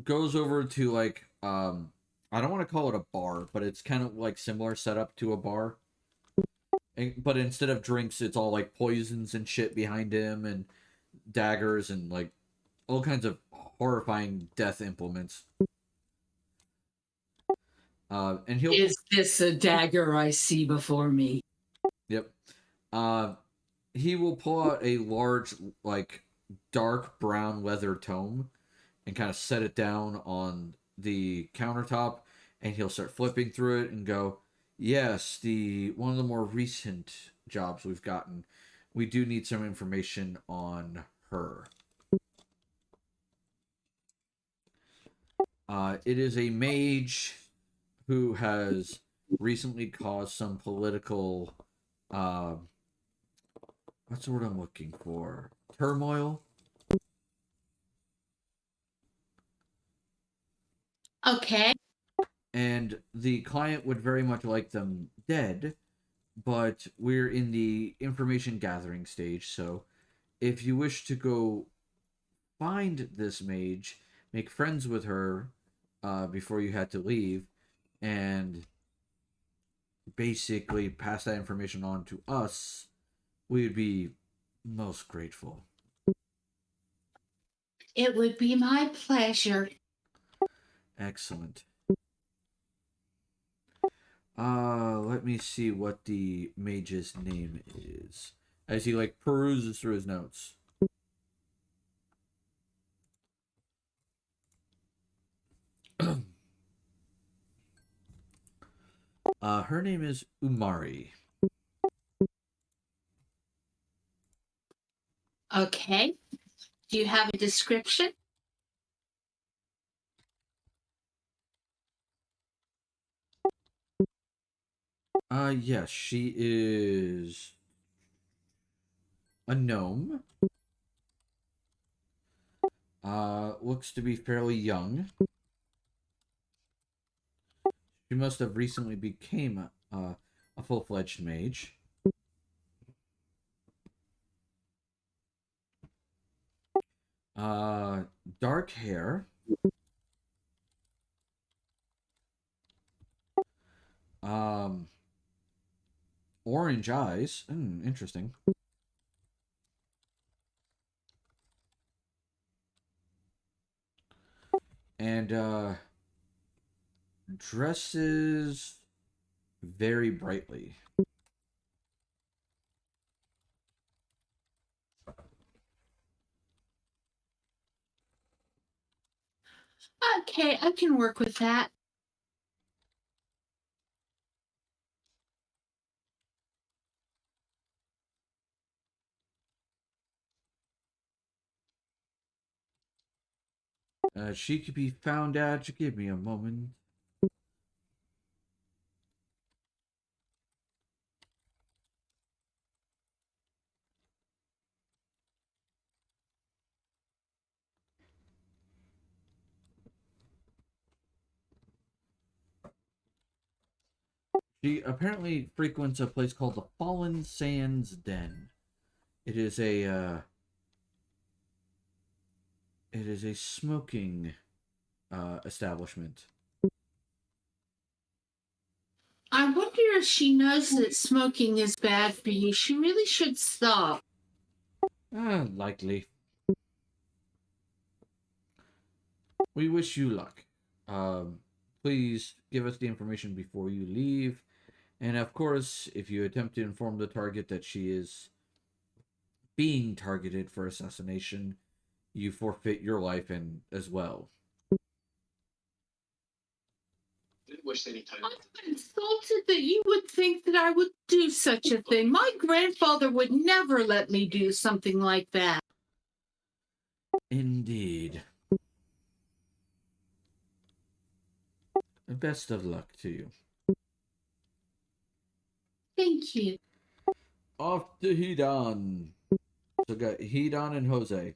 goes over to like I don't want to call it a bar, but it's kind of like similar setup to a bar. But instead of drinks, it's all like poisons and shit behind him, and daggers and like all kinds of horrifying death implements. And he'll Is this a dagger I see before me? Yep. He will pull out a large, like, dark brown leather tome and kind of set it down on the countertop, and he'll start flipping through it and go, "Yes, the one of the more recent jobs we've gotten, we do need some information on her. It is a mage who has recently caused some political, uh, what's the word I'm looking for? Turmoil. Okay. And the client would very much like them dead, but we're in the information gathering stage, so if you wish to go find this mage, make friends with her before you had to leave, and basically pass that information on to us, we would be most grateful." It would be my pleasure. Excellent. Let me see what the mage's name is. As he like peruses through his notes. Her name is Umari. Okay. Do you have a description? Yes, she is a gnome. Looks to be fairly young. She must have recently became a full-fledged mage. Uh, Dark hair. Um, Orange eyes. Interesting. And dresses very brightly. Okay, I can work with that. She could be found at. Give me a moment. She apparently frequents a place called the Fallen Sands Den. It is a smoking establishment. I wonder if she knows that smoking is bad for you. She really should stop. Likely. We wish you luck. Please give us the information before you leave. And of course, if you attempt to inform the target that she is being targeted for assassination, you forfeit your life and as well. I'm insulted that you would think that I would do such a thing. My grandfather would never let me do something like that. Indeed. Best of luck to you. Thank you. Off to Hedon. So got Hedon and Jose.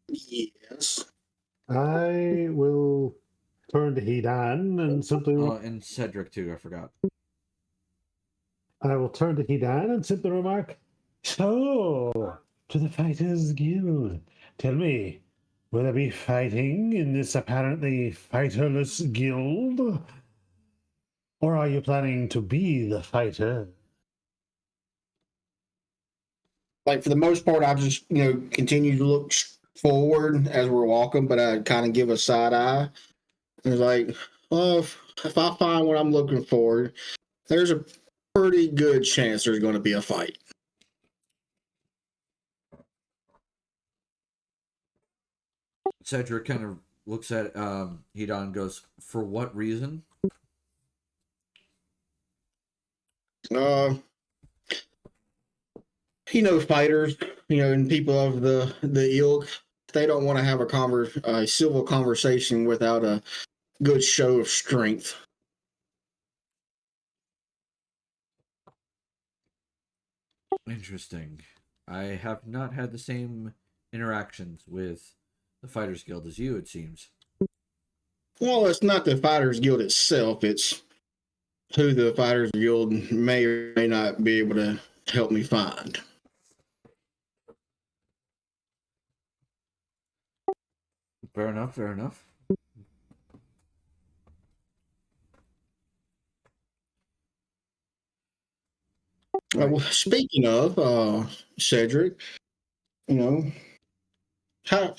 Yes. I will turn to Hidan and simply. And Cedric too, I forgot. I will turn to Hidan and simply remark, "So, to the Fighters Guild. Tell me, will there be fighting in this apparently fighterless guild? Or are you planning to be the fighter?" Like for the most part, I just continue to look forward as we're walking, but I kind of give a side eye. It's like, well, if I find what I'm looking for, there's a pretty good chance there's going to be a fight. Cedric kind of looks at Hedon and goes, "For what reason?" Uh, fighters, and people of the ilk, they don't want to have a civil conversation without a good show of strength. Interesting. I have not had the same interactions with the Fighters Guild as you, it seems. Well, it's not the Fighters Guild itself, it's who the Fighters Guild may or may not be able to help me find. Fair enough, fair enough. Well, speaking of Cedric, you know, how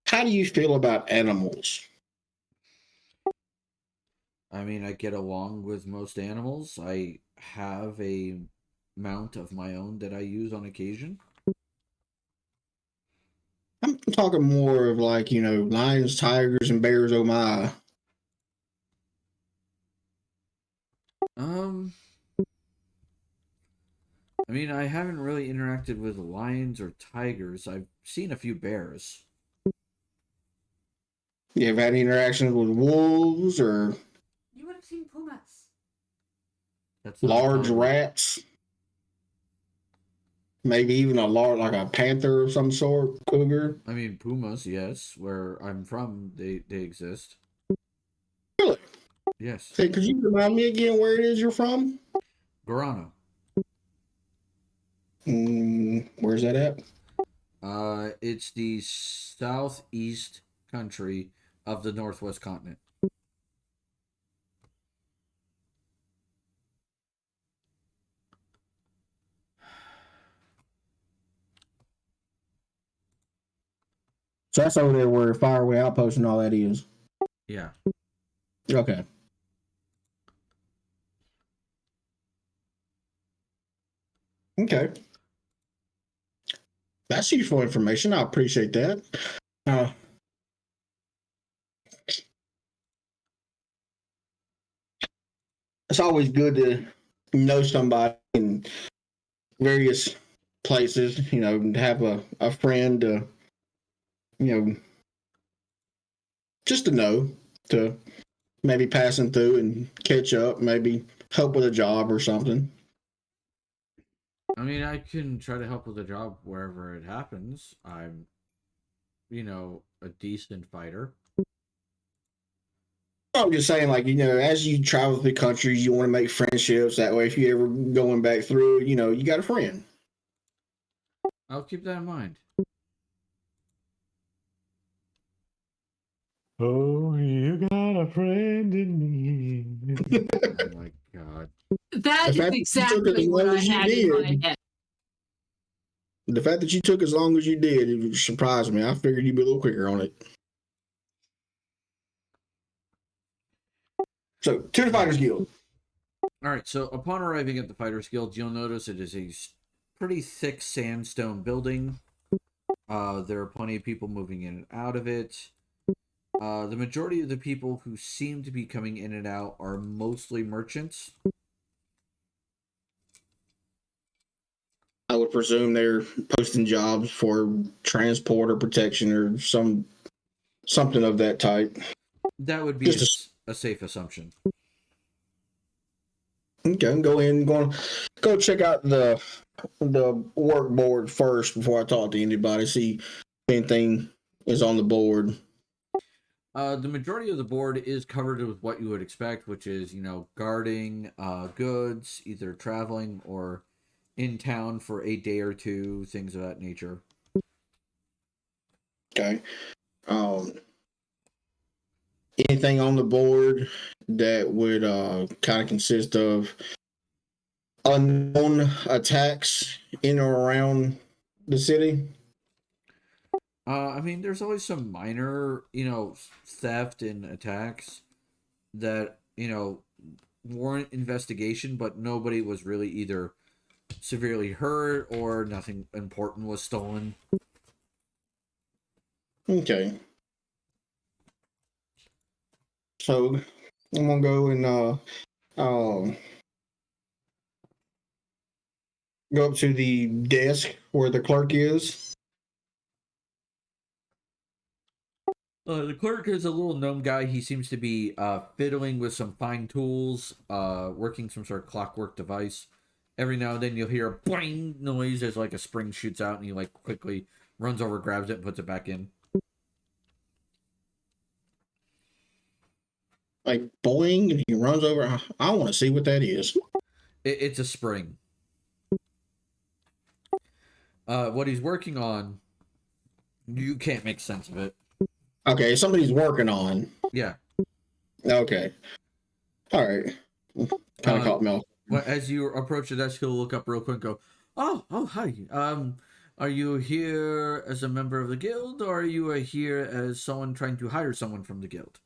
how do you feel about animals? I mean, I get along with most animals. I have a mount of my own that I use on occasion. I'm talking more of like, lions, tigers, and bears, oh my. Um, I mean, I haven't really interacted with lions or tigers. I've seen a few bears. You have had any interactions with wolves or You would have seen pumas. That's not large uncommon. rats? Maybe even a large, like a panther of some sort, cougar? I mean, pumas, yes. Where I'm from, they exist. Really? Yes. Hey, could you remind me again where it is you're from? Guarano. Where's that at? It's the southeast country of the northwest continent. So that's over there where Fireway Outpost and all that is. Yeah. Okay. Okay. That's useful information. I appreciate that. Uh, it's always good to know somebody in various places, to have a friend, just to know, to maybe passing through and catch up, maybe help with a job or something. I mean, I can try to help with a job wherever it happens. I'm, a decent fighter. I'm just saying, like, as you travel through countries, you want to make friendships. That way, if you ever going back through, you got a friend. I'll keep that in mind. Oh, you got a friend in me. Oh my god. That is exactly what I had in my head. The fact that you took as long as you did, it surprised me. I figured you'd be a little quicker on it. So, to the Fighters Guild. All right, so upon arriving at the Fighters Guild, you'll notice it is a pretty thick sandstone building. There are plenty of people moving in and out of it. The majority of the people who seem to be coming in and out are mostly merchants. I would presume they're posting jobs for transport or protection or something of that type. That would be Just a safe assumption. Okay, go check out the work board first before I talk to anybody. See if anything is on the board. The majority of the board is covered with what you would expect, which is, guarding goods, either traveling or in town for a day or two, things of that nature. Okay. Anything on the board that would kind of consist of unknown attacks in or around the city? I mean, there's always some minor, theft and attacks that, warrant investigation, but nobody was really either severely hurt or nothing important was stolen. Okay. So I'm gonna go and go up to the desk where the clerk is. The clerk is a little gnome guy. He seems to be fiddling with some fine tools, working some sort of clockwork device. Every now and then you'll hear a boing noise as like a spring shoots out, and he like quickly runs over, grabs it, and puts it back in. Like boing, and he runs over. I want to see what that is. It's a spring. What he's working on, you can't make sense of it. Okay, somebody's working on. Yeah. Okay. All right. Kind of caught me off. As you approach the desk, he'll look up real quick and go, "Oh, hi. Are you here as a member of the guild, or are you here as someone trying to hire someone from the guild?"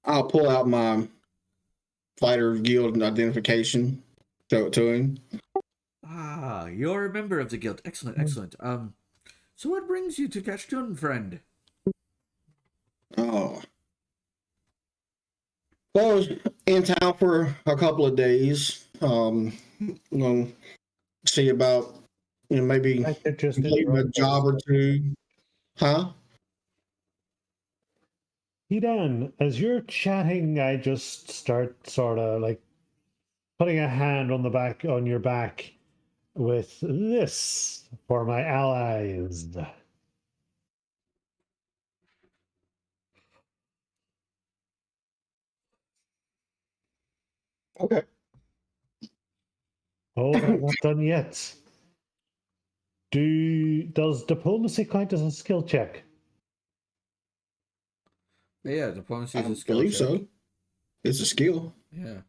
I'll pull out my fighter guild identification, show it to him. Ah, you're a member of the guild. Excellent, excellent. So what brings you to Kashtun, friend? Oh. Well, I was in town for a couple of days. I'm gonna see about maybe I could just completing a interrupt for a job or second. two. Huh? Hidan, as you're chatting, I just start sort of like putting a hand on your back with this for my allies. Okay. Oh, but I'm not done yet. Does diplomacy count as a skill check? Yeah, diplomacy I is a skill believe check. so. It's a skill. Yeah.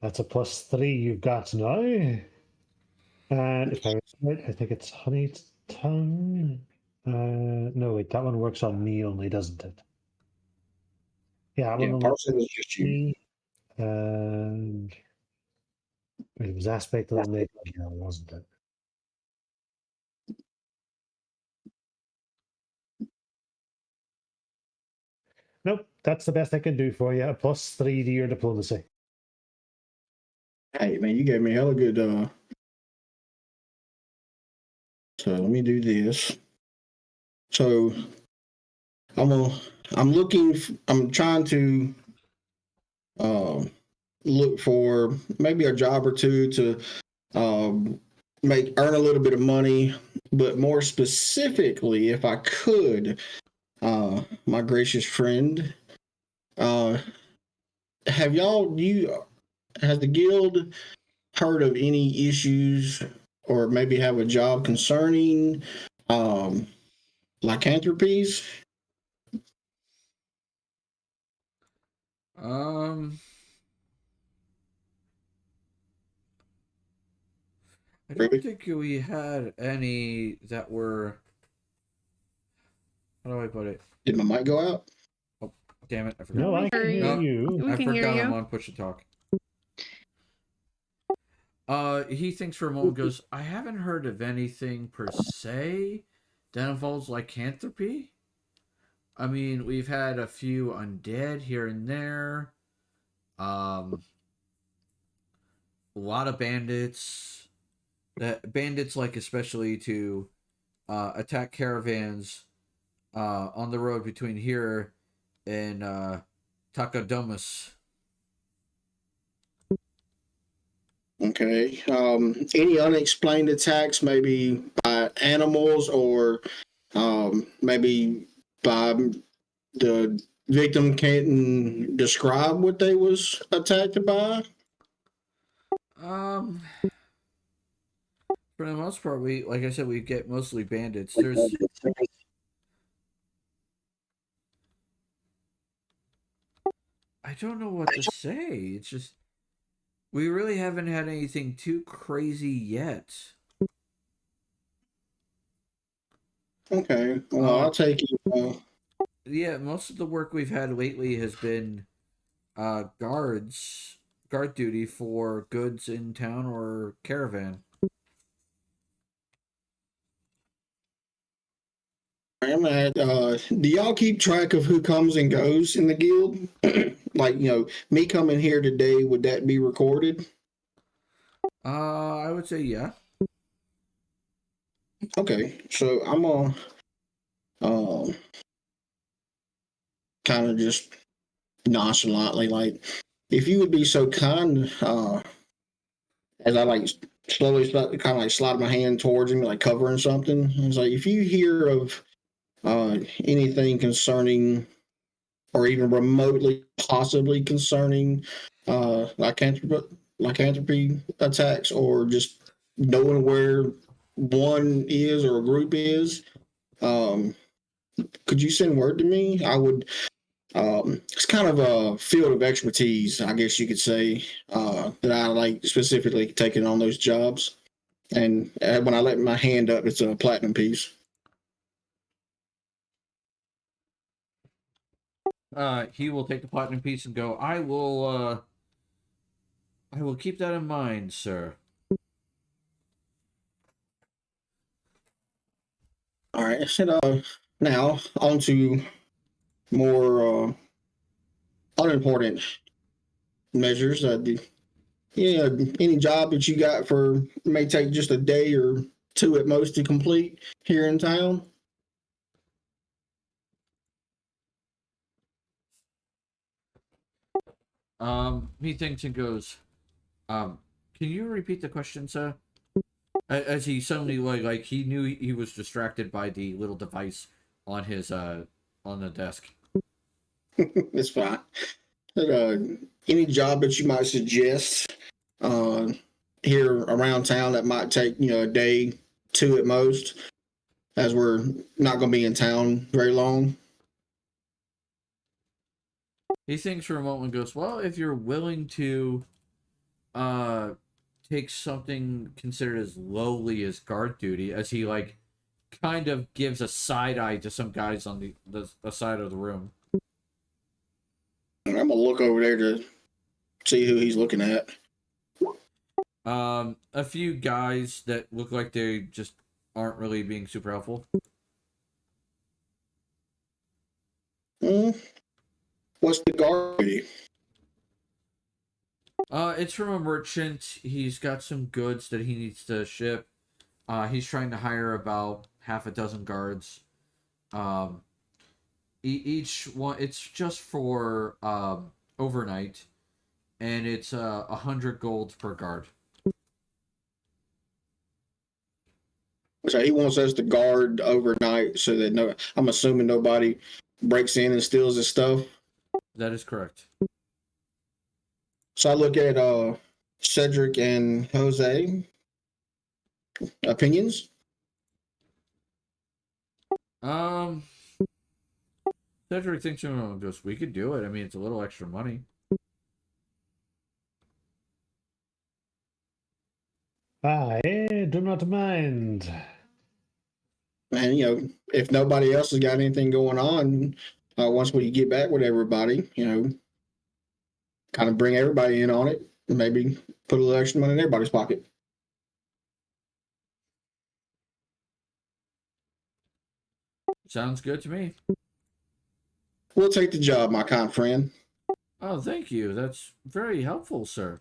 That's a +3 you've got now. And if I right, I think it's honey's tongue. No, wait, that one works on me only, doesn't it? Yeah, that Yeah, one partially is just you. me. And it was aspect of the make, wasn't it? Nope, that's the best I can do for you. A +3 to your diplomacy. Hey man, you gave me hella good. So let me do this. So I'm looking. I'm trying to look for maybe a job or two to earn a little bit of money, but more specifically, if I could, my gracious friend, uh, has the guild heard of any issues or maybe have a job concerning um, lycanthropies? Um, I don't Ruby? think we had any that were. How do I put it? Did my mic go out? Oh, damn it! I forgot. No, I can hear No, you. We I can hear forgot I'm you. on push to talk. He thinks for a moment, goes, I haven't heard of anything per se that involves lycanthropy. I mean, we've had a few undead here and there. A lot of bandits. That bandits like especially to attack caravans on the road between here and Takodomus. Okay. Any unexplained attacks, maybe by animals or maybe by the victim can't describe what they was attacked by? Um, for the most part, we like I said, we get mostly bandits. There's I don't know what to say. It's just we really haven't had anything too crazy yet. Okay. Well, I'll take it. Yeah, most of the work we've had lately has been guard duty for goods in town or caravan. I'm at, do y'all keep track of who comes and goes in the guild? Like, me coming here today, would that be recorded? I would say yeah. Okay, so I'm gonna kind of just nonchalantly, like, if you would be so kind, as I like slowly kind of like slide my hand towards him, like covering something. It's like, if you hear of anything concerning or even remotely possibly concerning lycanthropy attacks, or just knowing where one is or a group is, um, could you send word to me? I would. It's kind of a field of expertise, I guess you could say, that I like specifically taking on those jobs. And when I let my hand up, it's a platinum piece. He will take the platinum piece and go, I will keep that in mind, sir. All right. I said, now on to more unimportant measures. Yeah, any job that you got for may take just a day or two at most to complete here in town. He thinks and goes, can you repeat the question, sir? As he suddenly like he knew he was distracted by the little device on his on the desk. It's fine. Uh, any job that you might suggest uh, here around town that might take a day, two at most, as we're not going to be in town very long. He thinks for a moment and goes, well, if you're willing to uh take something considered as lowly as guard duty, as he like kind of gives a side eye to some guys on the side of the room. I'm going to look over there to see who he's looking at. A few guys that look like they just aren't really being super helpful. What's the guard duty? It's from a merchant. He's got some goods that he needs to ship. He's trying to hire about half a dozen guards. Each one, it's just for overnight, and it's 100 gold per guard. So he wants us to guard overnight so that I'm assuming nobody breaks in and steals his stuff. That is correct. So I look at Cedric and Jose. Opinions? Cedric thinks just we could do it. I mean, it's a little extra money. I do not mind. And if nobody else has got anything going on, once we get back with everybody, kind of bring everybody in on it. maybe put a little extra money in everybody's pocket. Sounds good to me. We'll take the job, my kind friend. Oh, thank you. That's very helpful, sir.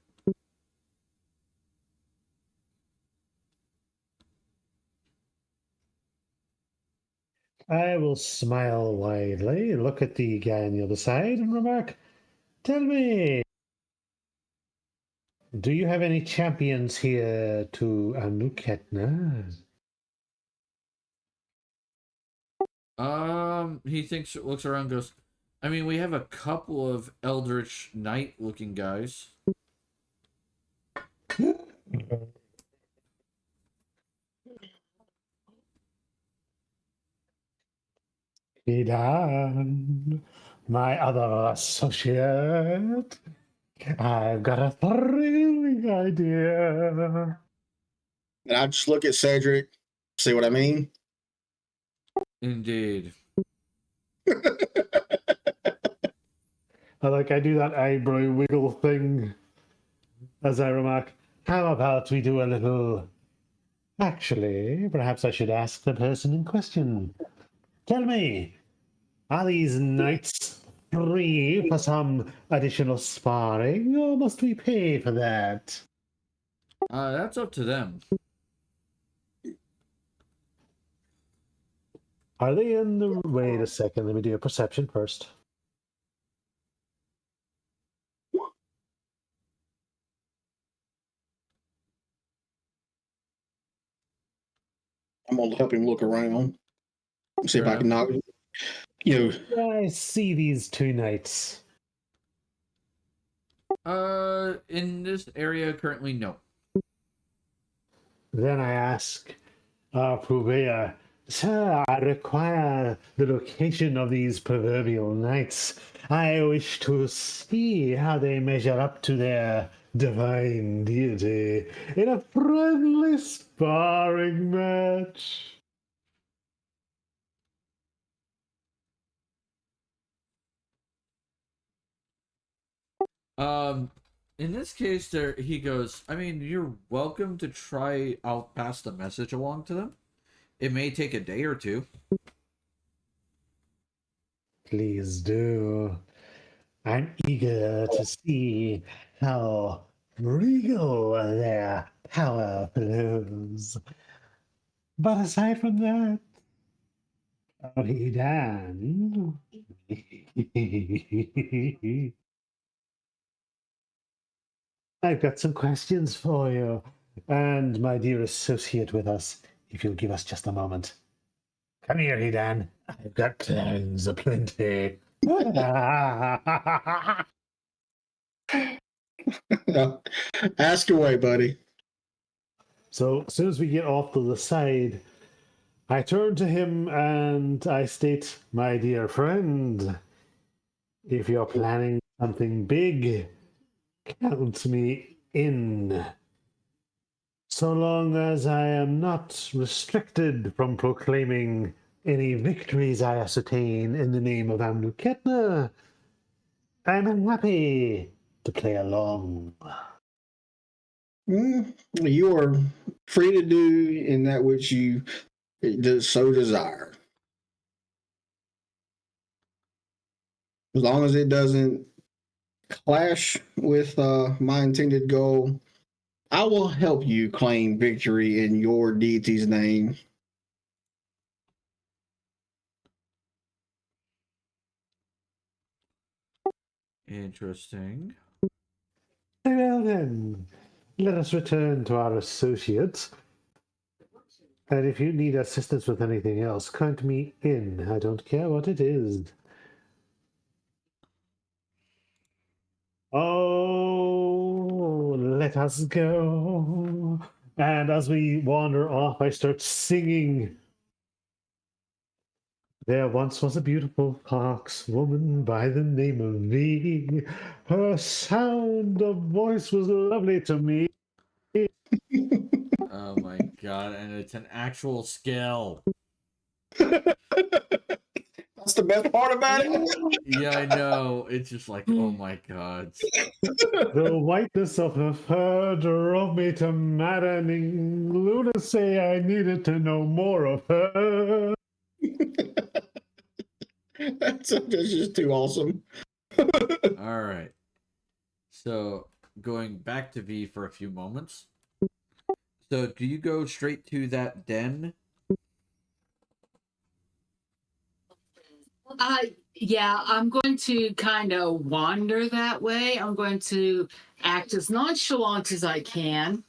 I will smile widely, look at the guy on the other side, and remark, "Tell me, do you have any champions here to Anuketna?" He thinks, looks around, goes, I mean, we have a couple of Eldritch Knight looking guys. Idan, my other associate, I've got a thrilling idea. And I just look at Cedric, see what I mean? Indeed. I do that eyebrow wiggle thing as I remark, how about we do a little. Actually, perhaps I should ask the person in question. Tell me, are these knights free for some additional sparring, or must we pay for that? That's up to them. Are they in the. Wait a second, let me do a perception first. I'm gonna help him look around, see if Fair I can enough. knock. You know, I see these two knights. In this area currently, no. Then I ask our purveyor, "Sir, I require the location of these proverbial knights. I wish to see how they measure up to their divine deity in a friendly sparring match." Um, in this case, there he goes, I mean, you're welcome to try. I'll pass the message along to them. It may take a day or two. Please do. I'm eager to see how regal their power flows. But aside from that, Howdy, Dan. I've got some questions for you. And my dear associate with us, if you'll give us just a moment. Come here, Hidan. I've got plans aplenty. ask away, buddy. So, as soon as we get off to the side, I turn to him and I state, "My dear friend, if you're planning something big, count me in. So long as I am not restricted from proclaiming any victories I ascertain in the name of Amnuketna, I'm happy to play along." You are free to do in that which you so desire. As long as it doesn't clash with my intended goal, I will help you claim victory in your deity's name. Interesting. Well then, let us return to our associates. And if you need assistance with anything else, count me in. I don't care what it is. Oh, let us go. And as we wander off, I start singing. There once was a beautiful fox woman by the name of V. Her sound of voice was lovely to me. Oh my god, and it's an actual skill. That's the best part about it. Yeah, I know. It's just like, oh my god. The whiteness of her fur drove me to maddening lunacy. I needed to know more of her. That's just too awesome. All right. So going back to V for a few moments. So do you go straight to that den? Yeah, I'm going to kind of wander that way. I'm going to act as nonchalant as I can,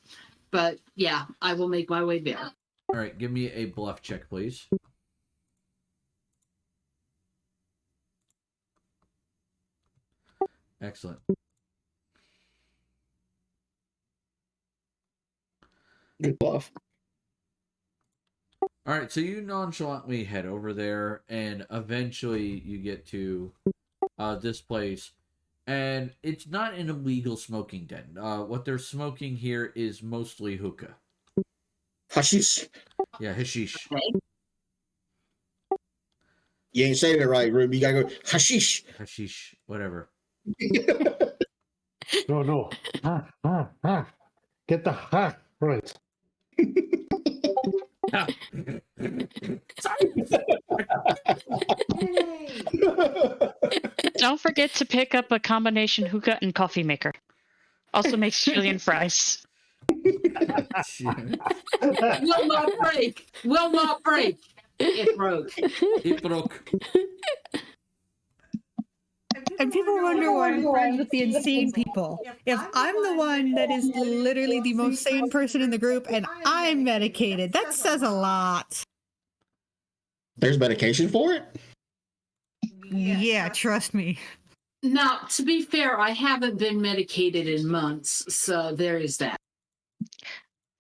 but yeah, I will make my way there. All right, give me a bluff check, please. Excellent. Good bluff. All right, so you nonchalantly head over there, and eventually you get to this place, and it's not an illegal smoking den. What they're smoking here is mostly hookah. Hashish. Yeah, hashish. You ain't saying it right, Ruby. You gotta go hashish. Hashish, whatever. No. Ha. Get the ha right. Don't forget to pick up a combination hookah and coffee maker. Also makes Chilean fries. Will not break. Will not break. It broke. It broke. And people wonder why I'm friends with the insane people. If I'm the one that is literally the most sane person in the group and I'm medicated, that says a lot. There's medication for it? Yeah, trust me. Now, to be fair, I haven't been medicated in months, so there is that.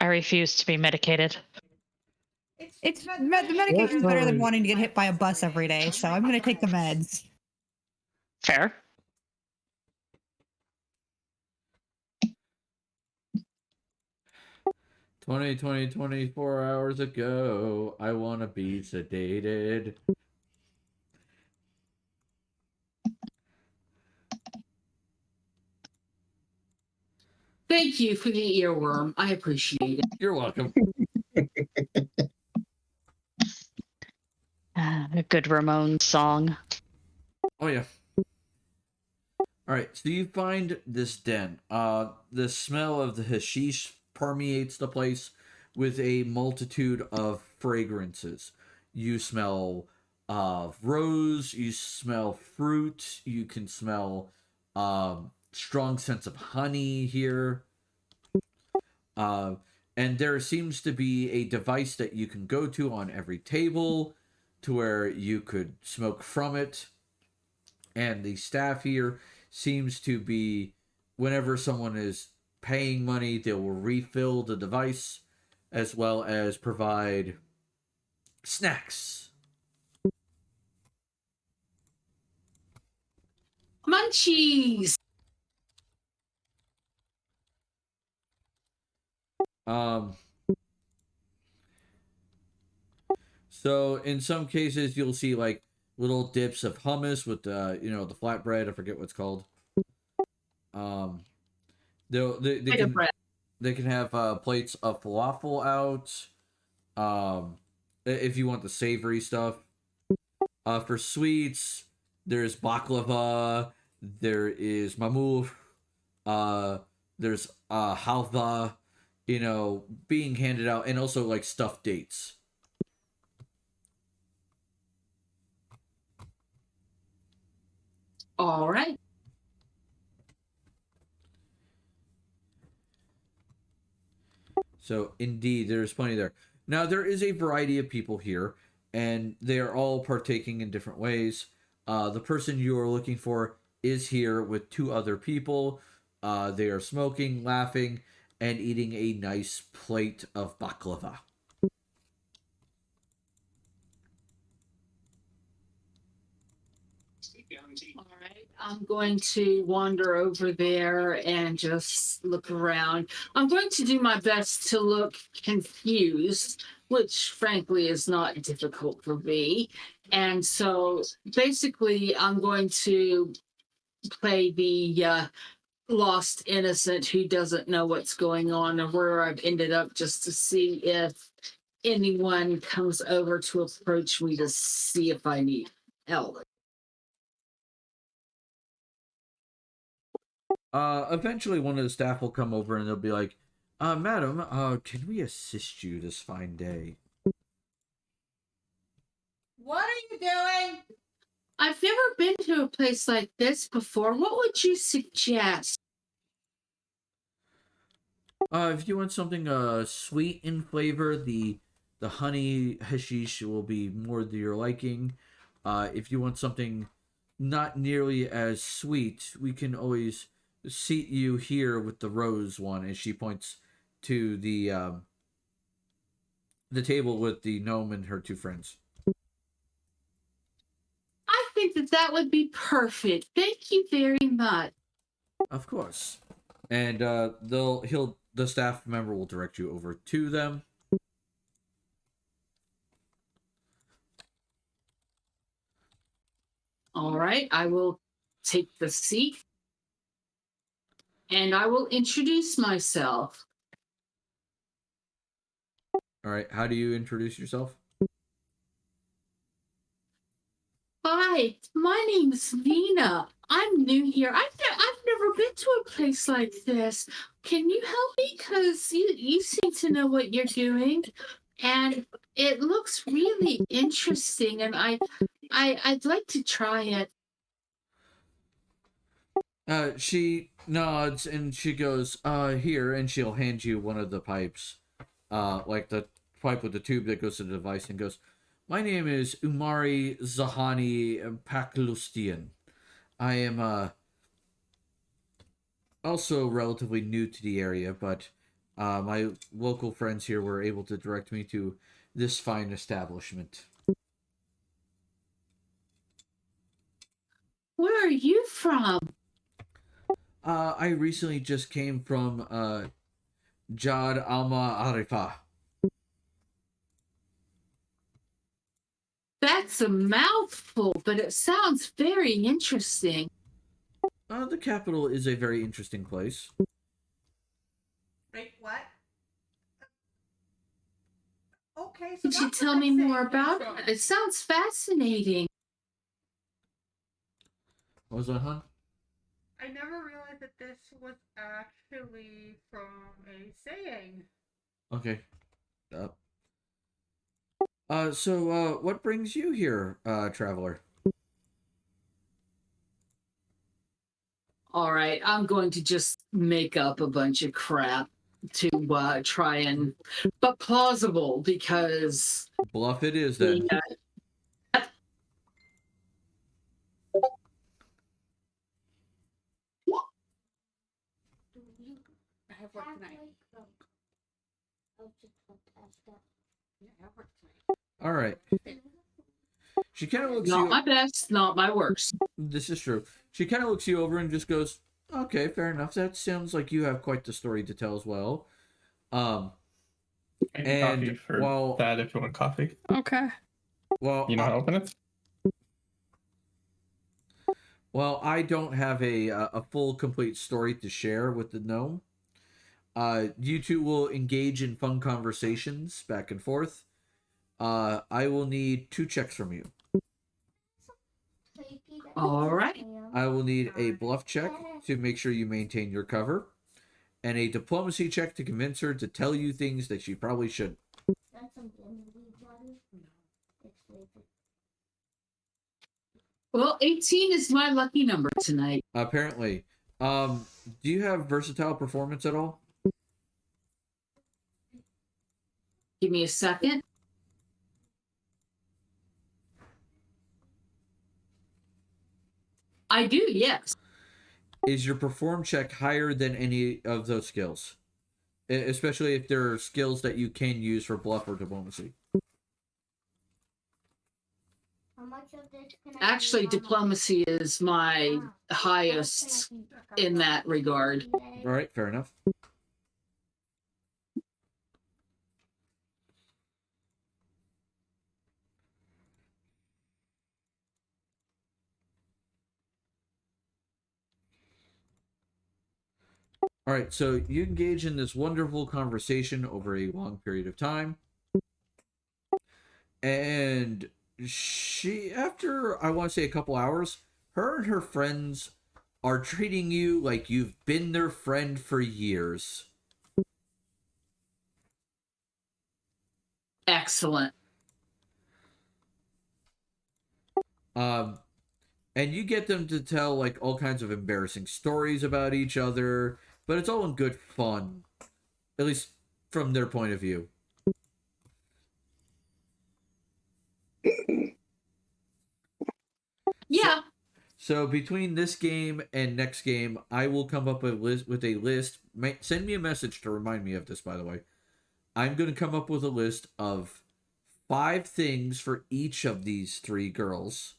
I refuse to be medicated. The medication's better than wanting to get hit by a bus every day, so I'm gonna take the meds. Fair. 24 hours ago, I want to be sedated. Thank you for the earworm. I appreciate it. You're welcome. A good Ramones song. Oh, yeah. All right, so you find this den. The smell of the hashish permeates the place with a multitude of fragrances. You smell rose, you smell fruit, you can smell strong sense of honey here. And there seems to be a device that you can go to on every table to where you could smoke from it. And the staff here seems to be, whenever someone is paying money, they will refill the device as well as provide snacks. Munchies! So in some cases you'll see like little dips of hummus with the the flatbread. I forget what it's called. They can have plates of falafel out. If you want the savory stuff. For sweets, there's baklava. There is mamuf. There's halva. Being handed out, and also like stuffed dates. All right. So indeed, there's plenty there. Now there is a variety of people here, and they are all partaking in different ways. The person you are looking for is here with two other people. They are smoking, laughing, and eating a nice plate of baklava. All right. I'm going to wander over there and just look around. I'm going to do my best to look confused, which frankly is not difficult for me. And so basically, I'm going to play the lost innocent who doesn't know what's going on or where I've ended up, just to see if anyone comes over to approach me to see if I need help. Eventually one of the staff will come over and they'll be like, madam, can we assist you this fine day? What are you doing? I've never been to a place like this before. What would you suggest? If you want something sweet in flavor, the honey hashish will be more to your liking. If you want something not nearly as sweet, we can always seat you here with the rose one. As she points to the table with the gnome and her two friends. I think that would be perfect. Thank you very much. Of course. And the staff member will direct you over to them. All right, I will take the seat and I will introduce myself. All right, how do you introduce yourself? Hi, my name's Nina. I'm new here. I've never been to a place like this. Can you help me? Because you seem to know what you're doing. And it looks really interesting, and I'd like to try it. She nods and she goes, here, and she'll hand you one of the pipes. Like the pipe with the tube that goes to the device and goes, my name is Umari Zahani Paklustian. I am, also relatively new to the area, but my local friends here were able to direct me to this fine establishment. Where are you from? I recently just came from Jad Alma Arifa. That's a mouthful, but it sounds very interesting. The capital is a very interesting place. Wait, what? Okay, so Could you that's tell what me that more saying about came it? from. It sounds fascinating. What was that, hon? I never realized that this was actually from a saying. Okay. So what brings you here, traveler? All right, I'm going to just make up a bunch of crap to try and, but plausible because Bluff it is, then. I have work tonight. Yeah, I have work tonight. All right. She kind of looks not you. my best, not my worst. This is true. She kind of looks you over and just goes, "Okay, fair enough. That sounds like you have quite the story to tell as well." Maybe And coffee for while that if you want coffee. Okay. well, You know how to open it? well, I don't have a full complete story to share with the gnome. You two will engage in fun conversations back and forth. I will need 2 checks from you. All right. I will need a bluff check to make sure you maintain your cover, and a diplomacy check to convince her to tell you things that she probably shouldn't. Well, 18 is my lucky number tonight. Apparently. Do you have versatile performance at all? Give me a second. I do, yes. Is your perform check higher than any of those skills? Especially if there are skills that you can use for bluff or diplomacy. Actually, diplomacy is my highest in that regard. All right, fair enough. All right, so you engage in this wonderful conversation over a long period of time. And she, after I want to say a couple hours, her and her friends are treating you like you've been their friend for years. Excellent. Um, and you get them to tell like all kinds of embarrassing stories about each other, but it's all in good fun, at least from their point of view. Yeah. So between this game and next game, I will come up with a list. Send me a message to remind me of this, by the way. I'm going to come up with a list of 5 things for each of these 3 girls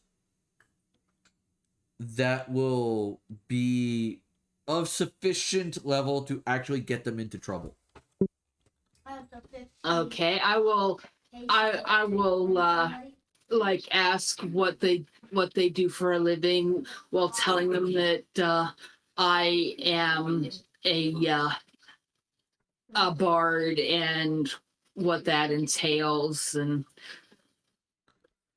that will be of sufficient level to actually get them into trouble. Okay, I will like ask what they do for a living while telling them that I am a bard and what that entails, and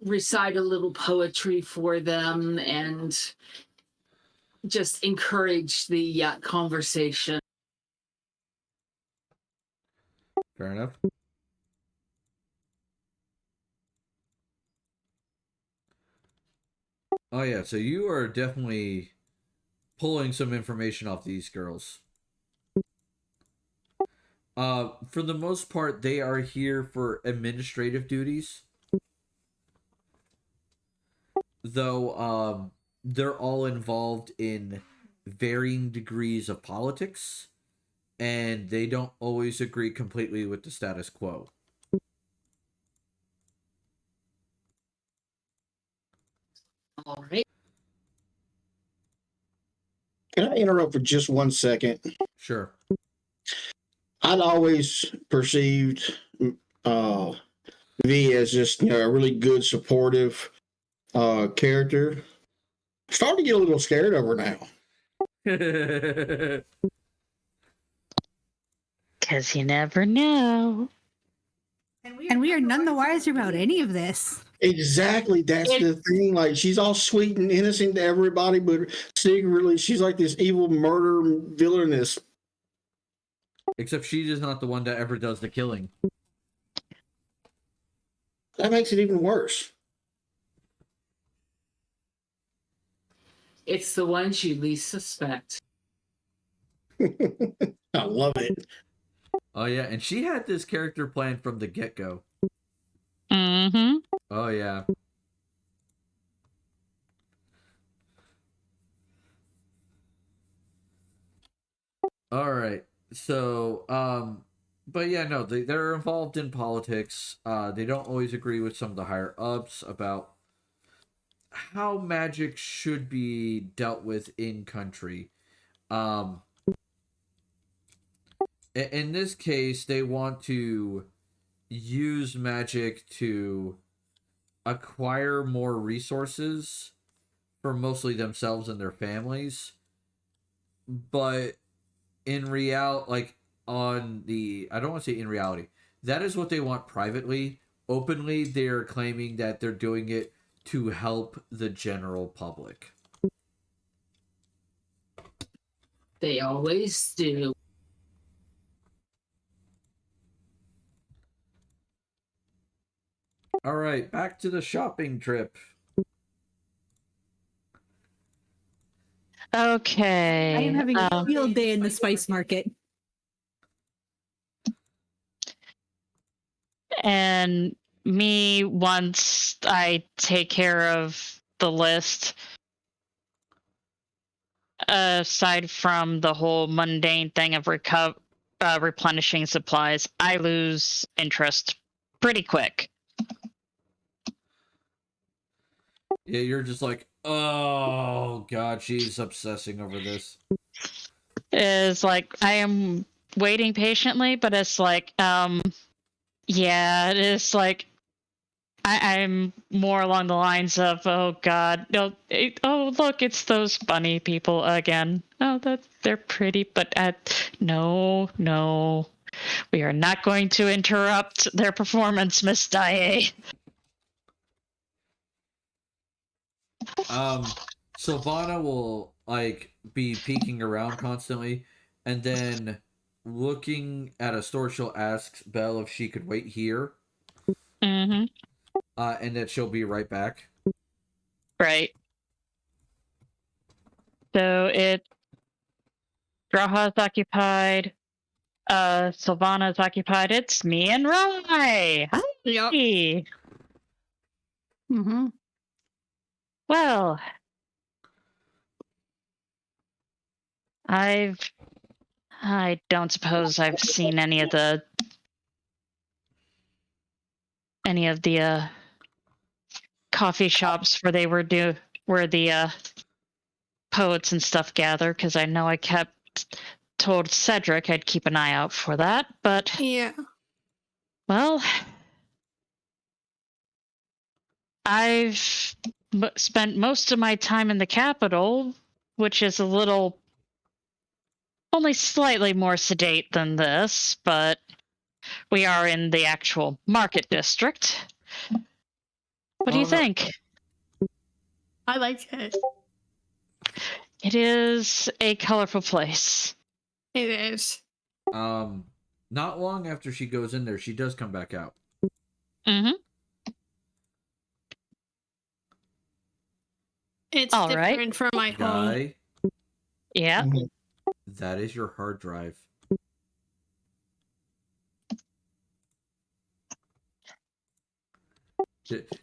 recite a little poetry for them and just encourage the conversation. Fair enough. Oh yeah, so you are definitely pulling some information off these girls. For the most part, they are here for administrative duties. Though they're all involved in varying degrees of politics, and they don't always agree completely with the status quo. All right. Can I interrupt for just 1 second? Sure. I'd always perceived uh, V as just a really good, supportive character. I'm starting to get a little scared of her now. Because you never know. And we are none the wiser about any of this. Exactly, that's the thing. Like, she's all sweet and innocent to everybody, but secretly she's like this evil murder villainess. Except she is not the one that ever does the killing. That makes it even worse. It's the ones you least suspect. I love it. Oh yeah, and she had this character planned from the get-go. Mm-hmm. Oh yeah. All right. So, but yeah, no, they're involved in politics. They don't always agree with some of the higher ups about how magic should be dealt with in country. Um, in this case, they want to use magic to acquire more resources for mostly themselves and their families. But in like on the, I don't want to say in reality, that is what they want privately. Openly, they're claiming that they're doing it to help the general public. They always do. All right, back to the shopping trip. Okay. I am having a field day in the spice market. And me, once I take care of the list, aside from the whole mundane thing of replenishing supplies, I lose interest pretty quick. Yeah, you're just like, oh god, she's obsessing over this. Is like I am waiting patiently, but it's like, yeah, it is like I'm more along the lines of, oh God, no, oh look, it's those bunny people again. Oh, they're pretty, but no, we are not going to interrupt their performance, Miss Daae. Sylvana will like be peeking around constantly, and then looking at a store, she'll ask Belle if she could wait here, Mm-hmm. and that she'll be right back. Right. So Graha's occupied. Sylvana's occupied. It's me and Rye. Hi. Yep. Mm-hmm. Well, I don't suppose I've seen any of the coffee shops where the poets and stuff gather, because I know I told Cedric I'd keep an eye out for that, but Yeah. well, I've spent most of my time in the capital, which is only slightly more sedate than this, but we are in the actual market district. What do you Oh, no. think? I like it. It is a colorful place. It is. Not long after she goes in there, she does come back out. Mm-hmm. It's All different right. from my home. Guy, Yeah. that is your hard drive.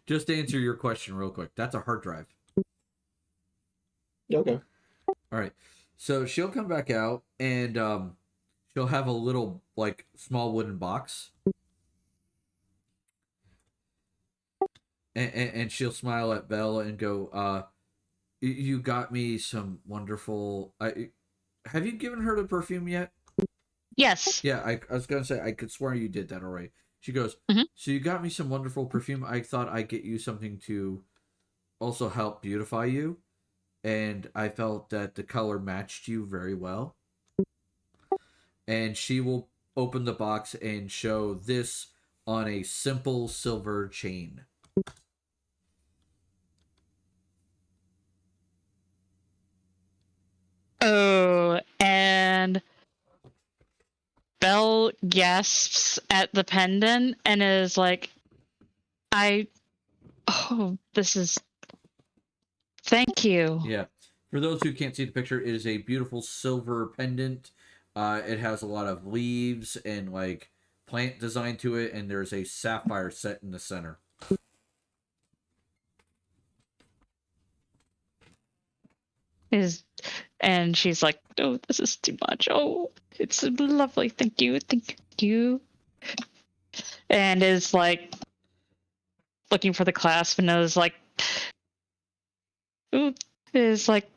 Just to answer your question real quick, that's a hard drive. Okay. All right. So she'll come back out, and she'll have a little like small wooden box, and she'll smile at Belle and go, "You got me some wonderful. Have you given her the perfume yet?" Yes. Yeah, I was gonna say I could swear you did that already. She goes, Mhm. "So you got me some wonderful perfume. I thought I'd get you something to also help beautify you, and I felt that the color matched you very well." And she will open the box and show this on a simple silver chain. Oh, and Belle gasps at the pendant and is like, this is, thank you. Yeah. For those who can't see the picture, it is a beautiful silver pendant. It has a lot of leaves and like plant design to it, and there's a sapphire set in the center. And she's like, oh, this is too much. Oh, it's lovely. Thank you. And is like looking for the clasp and is like, ooh, is like,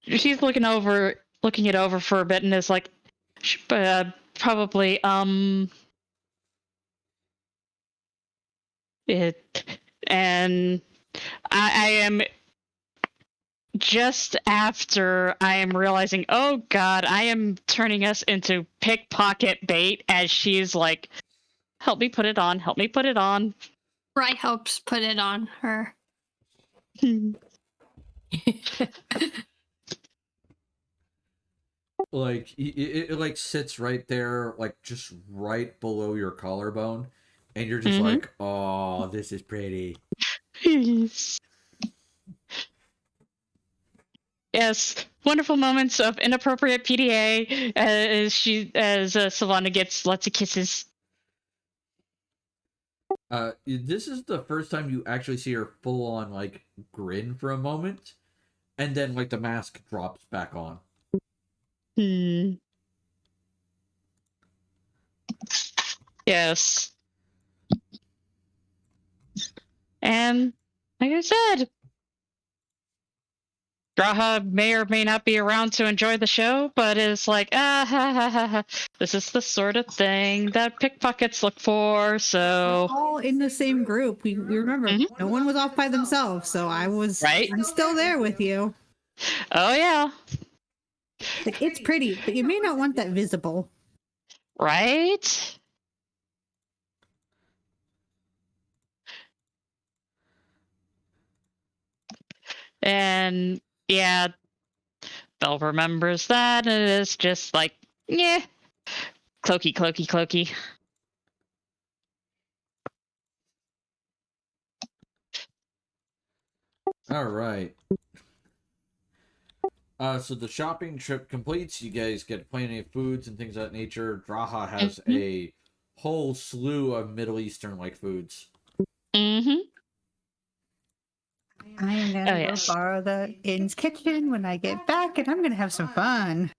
she's looking it over for a bit and is like, probably, it, and I am just after I am realizing, oh God, I am turning us into pickpocket bait as she's like, help me put it on, help me put it on. Rye helps put it on her. Like it like sits right there, like just right below your collarbone, and you're just like, oh, this is pretty. Yes, wonderful moments of inappropriate PDA as Sylvana gets lots of kisses. This is the first time you actually see her full on like grin for a moment, and then like the mask drops back on. Yes. And like I said, Graha may or may not be around to enjoy the show, but is like, ha, ha, ha, ha. This is the sort of thing that pickpockets look for, so... All in the same group. We remember, no one was off by themselves, so I'm still there with you. Oh, yeah. Like, it's pretty, but you may not want that visible. Right? And, yeah, Belle remembers that, and it's just like, yeah, cloaky, cloaky, cloaky. All right. So the shopping trip completes. You guys get plenty of foods and things of that nature. Draha has a whole slew of Middle Eastern-like foods. Mm-hmm. I am gonna go borrow the inn's kitchen when I get back, and I'm gonna have some fun.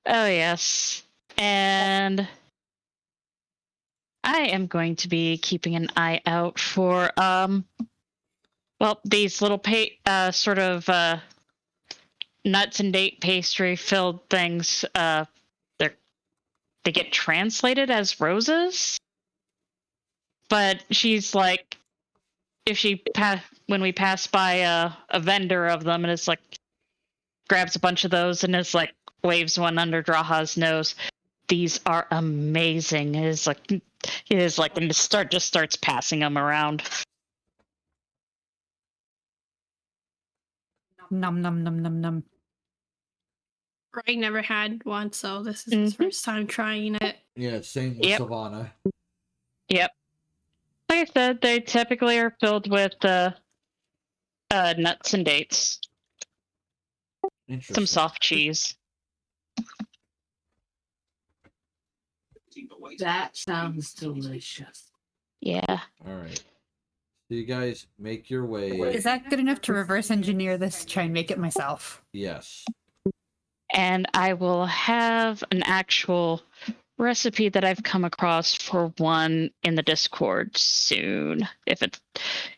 Oh, yes. And I am going to be keeping an eye out for, well, these little sort of nuts and date pastry filled things. They get translated as roses, but she's like, if she when we pass by a vendor of them, and it's like grabs a bunch of those and is like waves one under Draha's nose. These are amazing. It is like and just starts passing them around. Num num num num num. I never had one, so this is his first time trying it. Yeah, same with Savannah. Yep. Like I said, they typically are filled with nuts and dates. Some soft cheese. That sounds delicious. Yeah. All right. So you guys make your way. Is that good enough to reverse engineer this to try and make it myself? Yes. And I will have an actual recipe that I've come across for one in the Discord soon. If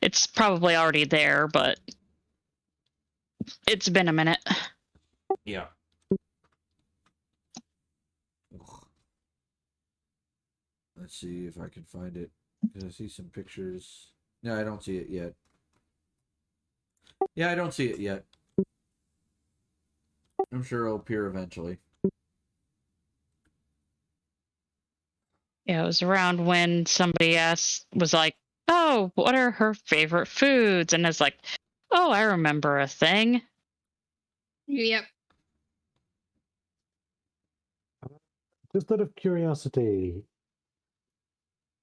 it's probably already there, but it's been a minute. Yeah. Let's see if I can find it. Because I see some pictures. No, I don't see it yet. Yeah, I don't see it yet. I'm sure it'll appear eventually. Yeah, it was around when somebody was like, oh, what are her favorite foods? And it's like, oh, I remember a thing. Yep. Just out of curiosity,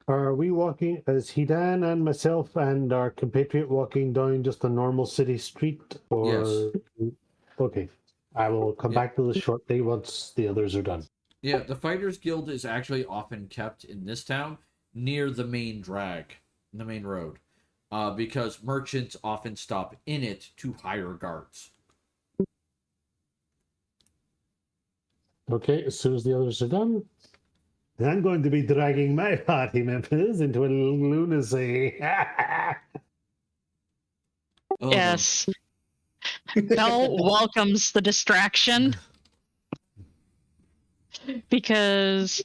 are we walking, is Hidan and myself and our compatriot walking down just a normal city street? Or... Yes. Okay. I will come back to this shortly once the others are done. Yeah, the Fighters Guild is actually often kept in this town near the main drag, the main road, because merchants often stop in it to hire guards. Okay, as soon as the others are done, I'm going to be dragging my party members into a lunacy. Yes. Belle welcomes the distraction because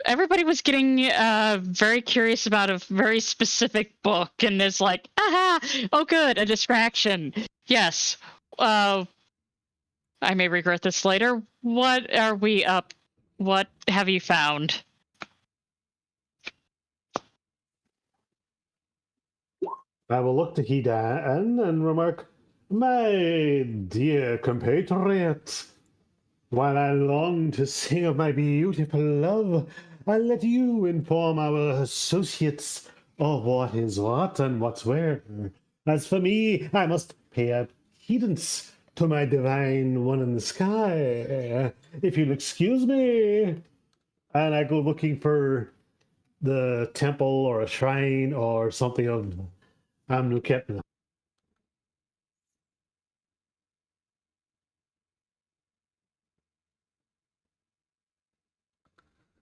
everybody was getting very curious about a very specific book, and it's like, aha, oh good, a distraction. Yes. I may regret this later. What are we up? What have you found? I will look to Hidan and remark, my dear compatriot, while I long to sing of my beautiful love, I'll let you inform our associates of what is what and what's where. As for me, I must pay credence to my divine one in the sky. If you'll excuse me. And I go looking for the temple or a shrine or something of Amnuketna.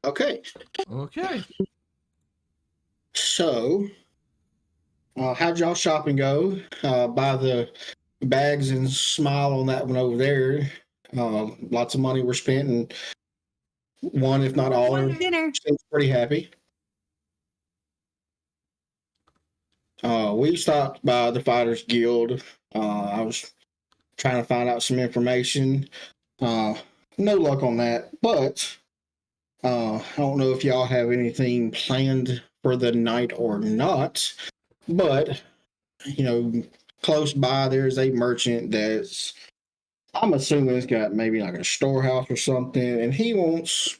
Okay. Okay. So, how'd y'all shopping go? By the bags and smile on that one over there. Lots of money were spent, and one, if not all, Dinner. seems pretty happy. We stopped by the Fighters Guild. I was trying to find out some information. No luck on that, but I don't know if y'all have anything planned for the night or not. But, close by, there's a merchant that's, I'm assuming it's got maybe like a storehouse or something, and he wants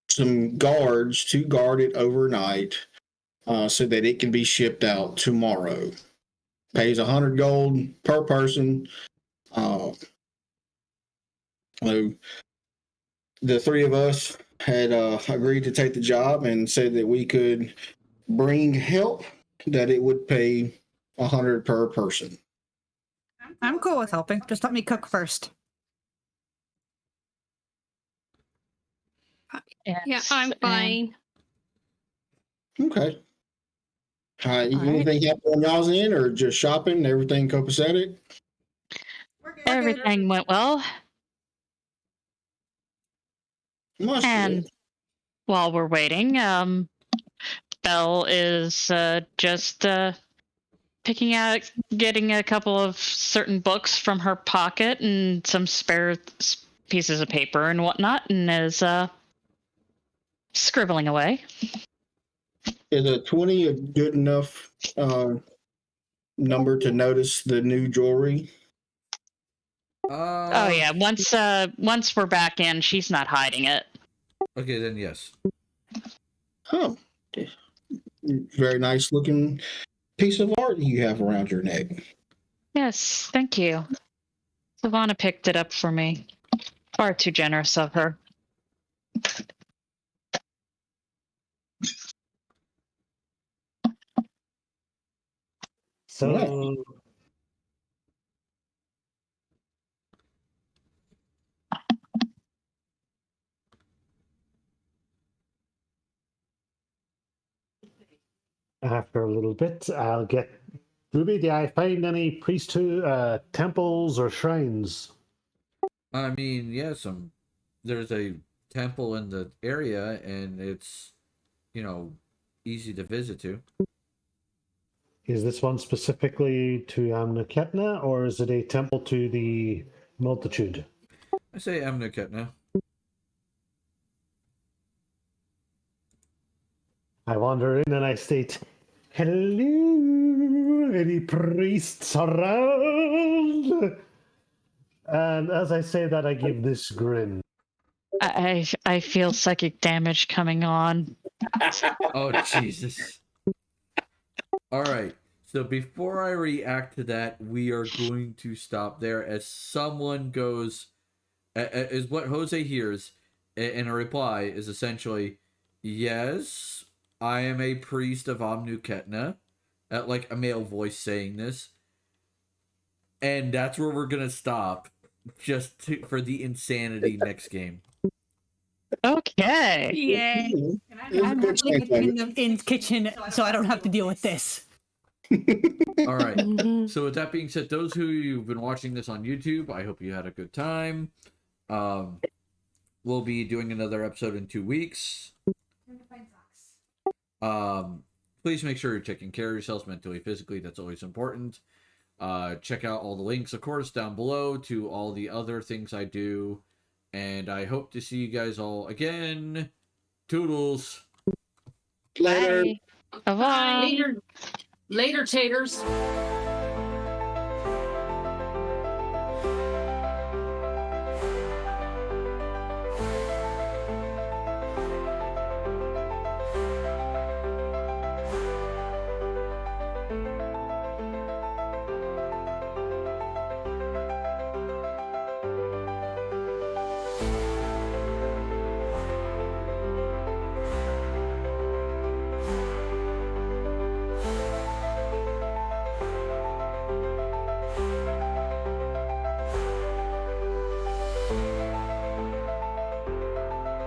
some guards to guard it overnight so that it can be shipped out tomorrow. Pays 100 gold per person. So the three of us had agreed to take the job and said that we could bring help, that it would pay 100 per person. I'm cool with helping. Just let me cook first. Yeah, Yes, I'm and- fine. Okay. right. Anything happen on y'all's end, or just shopping? Everything copacetic? We're good. Everything went well. Must And while we're waiting, Belle is just getting a couple of certain books from her pocket and some spare pieces of paper and whatnot, and is scribbling away. Is a 20 a good enough number to notice the new jewelry? Oh yeah, once we're back in, she's not hiding it. Okay, then yes. Oh, very nice looking piece of art you have around your neck. Yes, thank you. Savannah picked it up for me. Far too generous of her. So, after a little bit, I'll get Ruby. Did I find any priesthood temples or shrines? I mean, yeah, there's a temple in the area, and it's, easy to visit to. Is this one specifically to Amnaketna, or is it a temple to the multitude? I say Amnaketna. I wander in and I state, "Hello, any priests around?" And as I say that, I give this grin. I feel psychic damage coming on. Oh, Jesus. All right. So before I react to that, we are going to stop there as someone goes, is what Jose hears in a reply is essentially, yes, I am a priest of Amnu Ketna, like a male voice saying this. And that's where we're going to stop for the insanity next game. Okay. Yay. I'm actually in the kitchen, so I don't have to deal with this. All right. So with that being said, those who've been watching this on YouTube, I hope you had a good time. We'll be doing another episode in 2 weeks. Please make sure you're taking care of yourselves mentally, physically. That's always important. Check out all the links, of course, down below to all the other things I do. And I hope to see you guys all again. Toodles. Later. Bye. Bye. Later, taters.